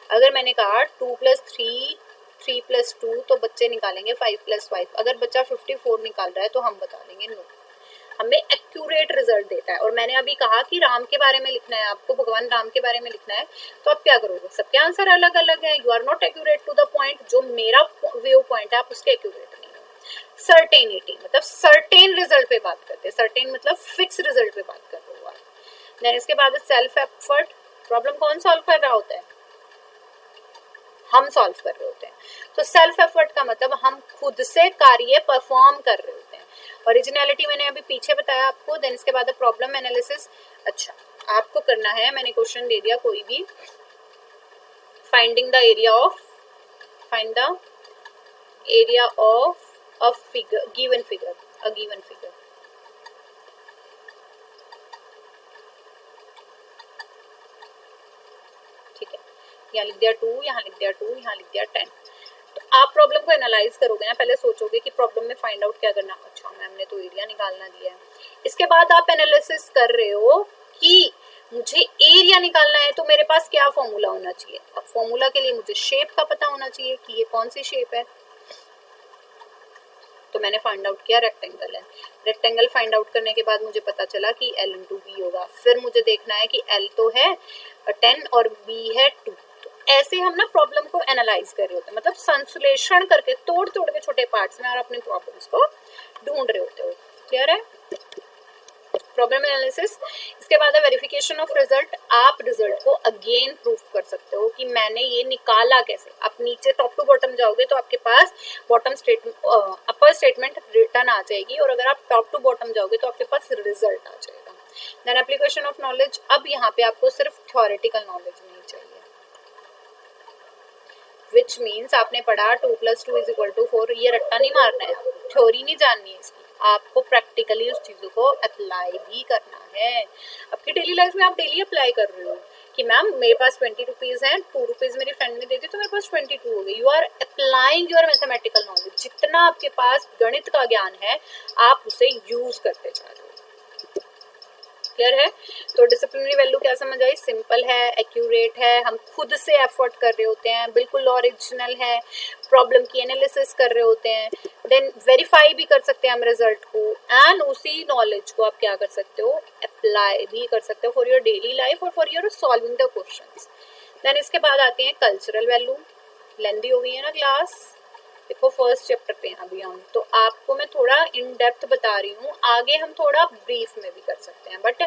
Speaker 1: अगर मैंने कहा 2 + 3 3 + 2 तो बच्चे निकालेंगे 5 + 5, अगर बच्चा 54 निकाल रहा है तो हम बता देंगे नो, हमें एक्यूरेट रिजल्ट देता है। और मैंने अभी कहा कि राम के बारे में लिखना है आपको, भगवान राम के बारे में लिखना है, तो आप क्या करोगे, सबके आंसर अलग अलग है, you are not accurate to the point, जो मेरा व्यू पॉइंट है आप उसके एक्यूरेट नहीं हो। सर्टेनिटी मतलब सर्टेन रिजल्ट पे बात करते हैं, सर्टेन मतलब फिक्स रिजल्ट पे बात कर रहे हो आप। देन इसके बाद सेल्फ एफर्ट, प्रॉब्लम कौन सॉल्व कर रहा होता है, हम सॉल्व कर रहे होते हैं। तो सेल्फ एफर्ट का मतलब हम खुद से कार्य परफॉर्म कर रहे होते हैं। ओरिजिनलिटी मैंने अभी पीछे बताया आपको। देन इसके बाद प्रॉब्लम एनालिसिस, अच्छा आपको करना है, मैंने क्वेश्चन दे दिया कोई भी, find the area of a figure, given figure, a given figure, ठीक है, यहाँ लिख दिया 2, यहाँ लिख दिया 2, यहाँ लिख दिया 10। तो आप प्रॉब्लम को एनालाइज करोगे ना, पहले सोचोगे कि प्रॉब्लम में फाइंड आउट क्या करना, अच्छा मैम ने तो एरिया निकालना दिया है। इसके बाद आप एनालिसिस कर रहे हो कि मुझे एरिया निकालना है तो मेरे पास क्या फॉर्मूला होना चाहिए। अब फॉर्मूला के लिए मुझे शेप का पता होना चाहिए कि ये कौन सी शेप है, तो मैंने फाइंड आउट किया रेक्टेंगल है। रेक्टेंगल फाइंड आउट करने के बाद मुझे पता चला कि L × B होगा। फिर मुझे देखना है कि L तो है 10 और B है 2। तो ऐसे हम ना प्रॉब्लम को एनालाइज कर रहे होते हैं, मतलब संश्लेषण करके तोड़ तोड़ के छोटे पार्ट्स में और अपने प्रॉब्लम्स को ढूंढ रहे होते हो। क्लियर है? Problem analysis. इसके बाद है वेरिफिकेशन ऑफ रिजल्ट। आप रिजल्ट को अगेन प्रूफ कर सकते हो कि मैंने ये निकाला कैसे। आप नीचे टॉप टू बॉटम जाओगे तो आपके पास बॉटम स्टेटमेंट, अपर स्टेटमेंट रिटर्न आ जाएगी, और अगर आप टॉप टू बॉटम जाओगे तो आपके पास रिजल्ट आ जाएगा। Then application of knowledge. अब यहाँ पे आपको सिर्फ थ्योरेटिकल नॉलेज नहीं चाहिए, विच मीन्स आपने पढ़ा 2 + 2 = 4, ये रट्टा नहीं मारना है, आपको थ्योरी नहीं जाननी है इसकी, आपको प्रैक्टिकली उस चीज़ों को अप्लाई भी करना है। आपकी डेली लाइफ में आप डेली अप्लाई कर रहे हो कि मैम मेरे पास 20 रुपीज़ हैं, 2 रुपीज़ मेरी फ्रेंड ने दे दी तो मेरे पास 22 हो गई। You are applying your mathematical knowledge. जितना आपके पास गणित का ज्ञान है आप उसे यूज करते जा रहे हो। क्लियर है? तो डिसिप्लिनरी वैल्यू क्या समझ आई? सिंपल है, एक्यूरेट है, हम खुद से एफर्ट कर रहे होते हैं, बिल्कुल ओरिजिनल है, प्रॉब्लम की एनालिसिस कर रहे होते हैं, देन वेरीफाई भी कर सकते हैं हम रिजल्ट को, एंड उसी नॉलेज को आप क्या कर सकते हो? अप्लाई भी कर सकते हो फॉर योर डेली लाइफ और for your solving the questions. Then इसके बाद आते हैं कल्चरल वैल्यू। लेंदी हो गई है ना क्लास, देखो फर्स्ट चैप्टर पे अभी हम, तो आपको मैं थोड़ा इन डेप्थ बता रही हूँ, आगे हम थोड़ा ब्रीफ में भी कर सकते हैं, but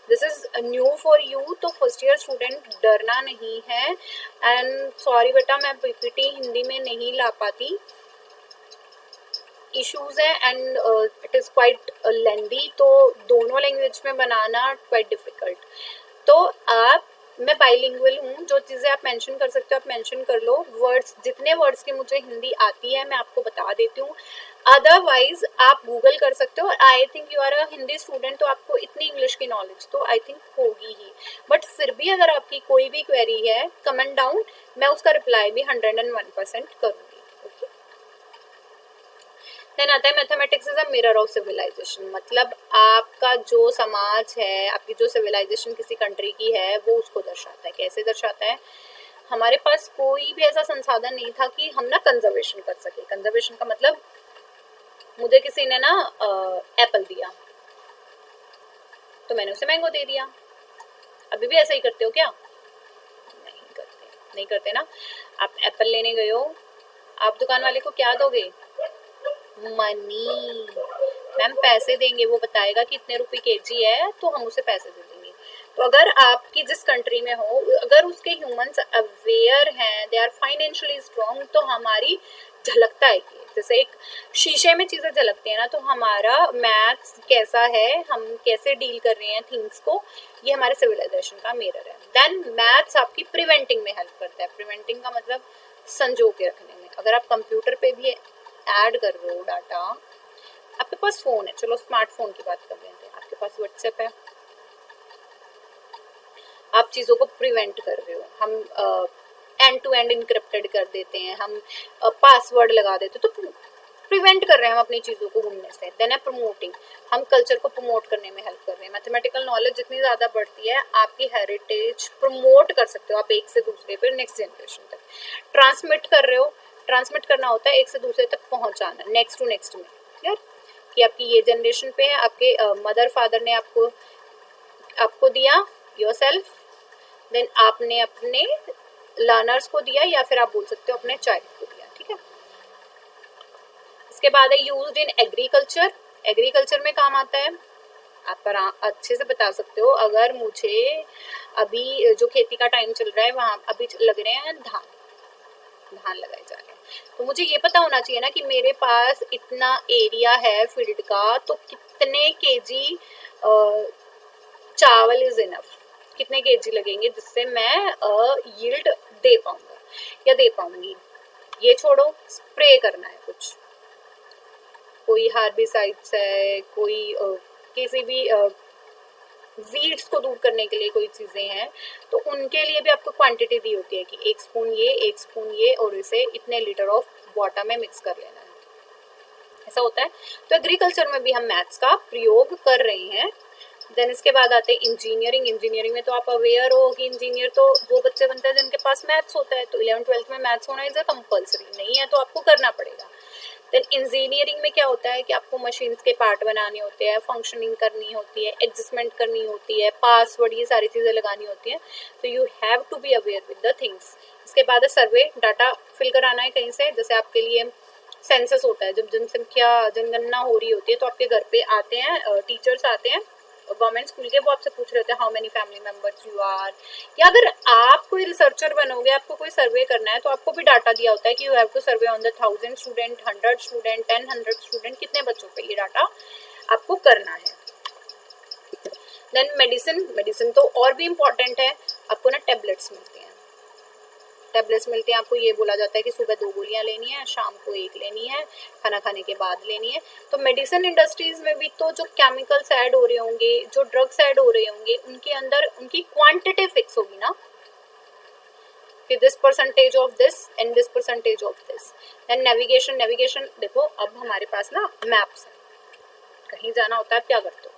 Speaker 1: this is new for you. तो फर्स्ट ईयर स्टूडेंट डरना नहीं है, एंड सॉरी बेटा मैं पीपीटी हिंदी में नहीं ला पाती, इश्यूज है एंड इट इज़ क्वाइट लेंदी, तो दोनों लैंग्वेज में बनाना क्वाइट डिफिकल्ट। तो आप, मैं बाइलिंगुअल हूँ, जो चीज़ें आप मेंशन कर सकते हो आप मेंशन कर लो। वर्ड्स, जितने वर्ड्स की मुझे हिंदी आती है मैं आपको बता देती हूँ, अदरवाइज आप गूगल कर सकते हो। और I think you are a Hindi student, तो आपको इतनी इंग्लिश की नॉलेज तो आई थिंक होगी ही, बट फिर भी अगर आपकी कोई भी क्वेरी है कमेंट डाउन, मैं उसका रिप्लाई भी 101% करूँगी। ओके, देन आता है mathematics is a mirror of civilisation. मतलब आपका जो समाज है, आपकी जो सिविलाइजेशन किसी कंट्री की है, वो उसको दर्शाता है। कैसे दर्शाता है? हमारे पास कोई भी ऐसा संसाधन नहीं था कि हम ना कंजर्वेशन कर सके। कंजर्वेशन का मतलब, मुझे किसी ने ना एप्पल दिया तो मैंने उसे मैंगो दे दिया। अभी भी ऐसा ही करते हो क्या? नहीं करते, नहीं करते ना। आप एप्पल लेने गए हो, आप दुकान वाले को क्या दोगे? मनी। मैम पैसे देंगे, वो बताएगा कि इतने रुपए केजी है तो हम उसे पैसे दे देंगे। तो अगर आपकी जिस कंट्री में हो, अगर उसके ह्यूमंस अवेयर हैं, दे आर फाइनेंशियली स्ट्रॉन्ग, तो हमारी झलकता है ये। जैसे एक शीशे में चीजें झलकती है ना, तो हमारा मैथ्स कैसा है, हम कैसे डील कर रहे हैं थिंग्स को, ये हमारे सिविलाइजेशन का मिरर है। देन मैथ्स आपकी प्रिवेंटिंग में हेल्प करता है। प्रिवेंटिंग का मतलब संजो के रखने में। अगर आप कंप्यूटर पे भी ऐड कर रहे हो डाटा, आपके पास फोन है, चलो स्मार्टफोन की बात कर लेते हैं, आपके पास व्हाट्सएप है, आप चीज़ों को प्रिवेंट कर रहे हो। हम एंड टू एंड इनक्रिप्टेड कर देते हैं, हम पासवर्ड लगा देते हैं, तो प्रिवेंट कर रहे हैं हम अपनी चीज़ों को घूमने से। देन है प्रमोटिंग, हम कल्चर को प्रमोट करने में हेल्प कर रहे हैं। मैथमेटिकल नॉलेज जितनी ज़्यादा बढ़ती है, आपकी हेरिटेज प्रमोट कर सकते हो आप एक से दूसरे पे, नेक्स्ट जनरेशन तक ट्रांसमिट कर रहे हो। ट्रांसमिट करना होता है एक से दूसरे तक पहुंचाना, नेक्स्ट टू नेक्स्ट में। क्लियर? कि आपकी ये जनरेशन पे है, आपके मदर फादर ने आपको दिया योरसेल्फ, देन आपने अपने लर्नर्स को दिया, या फिर आप बोल सकते हो अपने चाइल्ड को दिया। ठीक है, इसके बाद है यूज्ड इन एग्रीकल्चर। एग्रीकल्चर में काम आता है, आप पर अच्छे से बता सकते हो। अगर मुझे अभी जो खेती का टाइम चल रहा है, वहाँ अभी लग रहे हैं धान लगाए जा रहे हैं, तो मुझे ये पता होना चाहिए ना कि मेरे पास इतना एरिया है फील्ड का, तो कितने केजी चावल इज इनफ, कितने केजी लगेंगे जिससे मैं यील्ड दे पाऊंगा या दे पाऊंगी। ये छोड़ो, स्प्रे करना है कुछ, कोई हार्बिसाइड्स है, कोई किसी भी वीड्स को दूर करने के लिए कोई चीज़ें हैं, तो उनके लिए भी आपको क्वांटिटी दी होती है कि 1 स्पून ये, 1 स्पून ये, और इसे इतने लीटर ऑफ वाटर में मिक्स कर लेना है, ऐसा होता है। तो एग्रीकल्चर में भी हम मैथ्स का प्रयोग कर रहे हैं। देन इसके बाद आते हैं इंजीनियरिंग। इंजीनियरिंग में तो आप अवेयर हो कि इंजीनियर तो वो बच्चे बनते हैं जिनके पास मैथ्स होता है, तो 11th-12th में मैथ्स होना इज अ कंपल्सरी, नहीं है तो आपको करना पड़ेगा। देन इंजीनियरिंग में क्या होता है कि आपको मशीन्स के पार्ट बनाने होते हैं, फंक्शनिंग करनी होती है, एडजस्टमेंट करनी होती है, पासवर्ड, ये सारी चीज़ें लगानी होती हैं, तो you have to be aware with the things. इसके बाद है सर्वे, डाटा फिल कराना है कहीं से, जैसे आपके लिए सेंसस होता है, जब जनगणना हो रही होती है तो आपके घर पे आते हैं टीचर्स आते हैं गवर्नमेंट स्कूल के, वो आपसे पूछ रहे थे how many family members you are, या अगर आप कोई रिसर्चर बनोगे, आपको कोई सर्वे करना है, तो आपको भी डाटा दिया होता है कि you have to survey on the 1000 student, 100 student, 10 student, कितने बच्चों पे ये डाटा आपको करना है। देन मेडिसिन तो और भी इम्पोर्टेंट है, आपको ना टेबलेट्स मिलते हैं, जाता है। ब्लिस मिलती है आपको ये बोला जाता है कि सुबह 2 गोलियां लेनी है, शाम को 1 लेनी है, खाना खाने के बाद लेनी है। तो मेडिसिन इंडस्ट्रीज में भी तो जो केमिकल्स ऐड हो रहे होंगे, जो ड्रग्स ऐड हो रहे होंगे, उनके अंदर उनकी क्वांटिटी फिक्स होगी ना कि this percentage of this and this percentage of this. Then navigation, navigation देखो अब हमारे पास ना मैप्स है, कहीं जाना होता है क्या करते हो,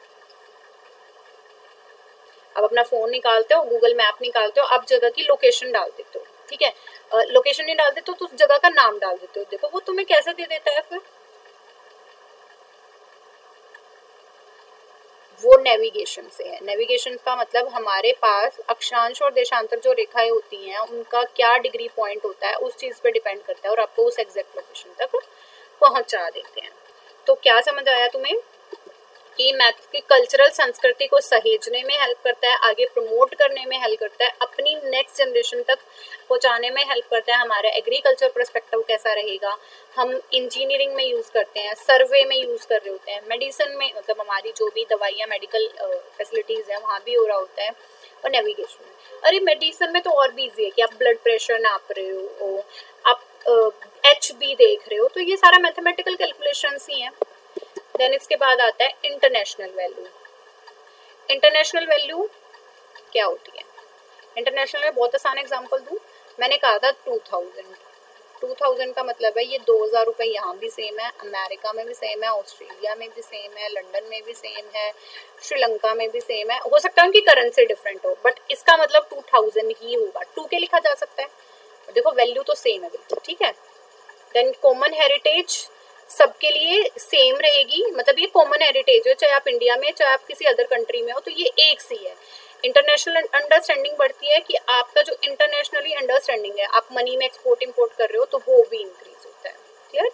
Speaker 1: अब अपना फोन निकालते हो, गूगल मैप निकालते हो, आप जगह की लोकेशन डाल देते हो, ठीक है, लोकेशन नहीं डाल देते हो तो उस जगह का नाम डाल देते हो। देखो वो तुम्हें कैसे दे देता है फिर, वो नेविगेशन से है। नेविगेशन का मतलब हमारे पास अक्षांश और देशांतर जो रेखाएं होती हैं उनका क्या डिग्री पॉइंट होता है उस चीज पे डिपेंड करता है और आपको उस एग्जैक्ट लोकेशन तक पहुंचा देते हैं। तो क्या समझ आया तुम्हें कि मैथ की कल्चरल संस्कृति को सहेजने में हेल्प करता है, आगे प्रमोट करने में हेल्प करता है, अपनी नेक्स्ट जनरेशन तक पहुंचाने में हेल्प करता है। हमारा एग्रीकल्चर पर्सपेक्टिव कैसा रहेगा, हम इंजीनियरिंग में यूज करते हैं, सर्वे में यूज कर रहे होते हैं, मेडिसिन में मतलब हमारी जो भी दवाइयाँ मेडिकल फैसिलिटीज है वहाँ भी हो रहा होता है, और नेविगेशन में। अरे मेडिसिन में तो और भी इजी है कि आप ब्लड प्रेशर नाप रहे हो, आप HB देख रहे हो, तो ये सारा मैथमेटिकल कैलकुलेशंस ही है। देन इसके बाद आता है इंटरनेशनल वैल्यू। इंटरनेशनल वैल्यू क्या होती है, इंटरनेशनल में बहुत आसान एग्जांपल दूं, मैंने कहा था 2000 का मतलब है ये 2000 रुपए यहाँ भी सेम है, अमेरिका में भी सेम है, ऑस्ट्रेलिया में भी सेम है, लंदन में भी सेम है, श्रीलंका में भी सेम है। हो सकता है उनकी करेंसी डिफरेंट हो बट इसका मतलब 2000 ही होगा, 2 के लिखा जा सकता है। देखो वैल्यू तो सेम है बिल्कुल, ठीक है। देन कॉमन हेरिटेज सबके लिए सेम रहेगी, मतलब ये कॉमन हेरिटेज है, चाहे आप इंडिया में चाहे आप किसी अदर कंट्री में हो, तो ये एक सी है। इंटरनेशनल अंडरस्टैंडिंग बढ़ती है कि आपका जो इंटरनेशनली अंडरस्टैंडिंग है, आप मनी में एक्सपोर्ट इंपोर्ट कर रहे हो तो वो भी इंक्रीज होता है। Clear.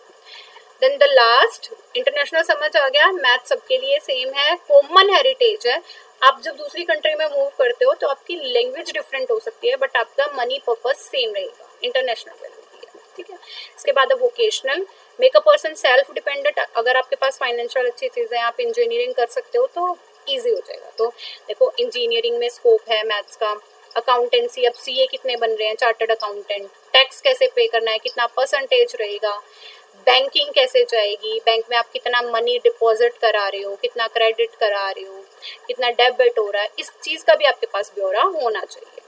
Speaker 1: Then the last international समझ आ गया, मैथ सबके लिए सेम है, कॉमन हेरिटेज है। आप जब दूसरी कंट्री में मूव करते हो तो आपकी लैंग्वेज डिफरेंट हो सकती है बट आपका मनी पर्पस सेम रहेगा, इंटरनेशनल वैल्यू भी है, ठीक है। इसके बाद है vocational, make a person self dependent. अगर आपके पास फाइनेंशियल अच्छी चीजें हैं, आप इंजीनियरिंग कर सकते हो तो ईजी हो जाएगा। तो देखो इंजीनियरिंग में स्कोप है मैथ्स का, अकाउंटेंसी, अब CA कितने बन रहे हैं, चार्टर्ड अकाउंटेंट, टैक्स कैसे पे करना है, कितना परसेंटेज रहेगा, बैंकिंग कैसे जाएगी, बैंक में आप कितना मनी डिपॉजिट करा रहे हो, कितना क्रेडिट करा रहे हो, कितना डेबिट हो रहा है, इस चीज का भी आपके पास ब्यौरा होना चाहिए।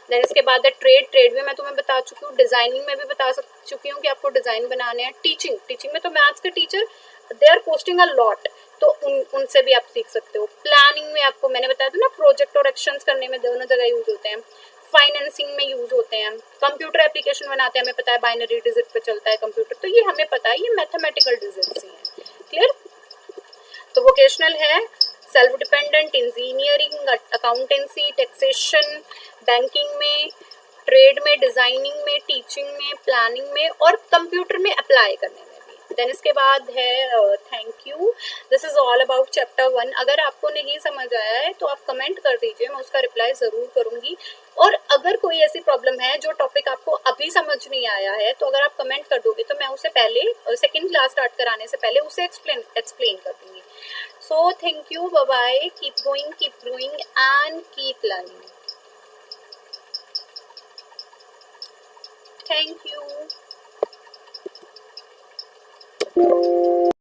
Speaker 1: देन इसके बाद है ट्रेड, ट्रेड में मैं तुम्हें बता चुकी हूँ, डिजाइनिंग में भी बता चुकी हूँ कि आपको डिजाइन बनाने हैं। टीचिंग, टीचिंग में तो मैथ्स के teacher they are posting a lot, तो उनसे भी आप सीख सकते हो। प्लानिंग में आपको मैंने बताया था ना, प्रोजेक्ट और एक्शंस करने में दोनों जगह यूज होते हैं। फाइनेंसिंग में यूज होते हैं, कंप्यूटर एप्लीकेशन बनाते हैं, हमें पता है बाइनरी डिजिट पे चलता है कंप्यूटर, तो ये हमें पता है, ये मैथमेटिकल डिजिट्स ही हैं। क्लियर। तो वोकेशनल है self dependent, engineering, accountancy, taxation, banking में, ट्रेड में, डिजाइनिंग में, टीचिंग में, प्लानिंग में और कंप्यूटर में अप्लाई करने में भी। देन इसके बाद है thank you, this is all about chapter 1। अगर आपको नहीं समझ आया है तो आप कमेंट कर दीजिए, मैं उसका रिप्लाई जरूर करूंगी। और अगर कोई ऐसी प्रॉब्लम है जो टॉपिक आपको अभी समझ नहीं आया है तो अगर आप कमेंट कर दोगे तो मैं उसे पहले सेकेंड क्लास स्टार्ट कराने से पहले उसे एक्सप्लेन कर दूंगी। So thank you, bye bye, keep going, keep growing and keep learning. Thank you.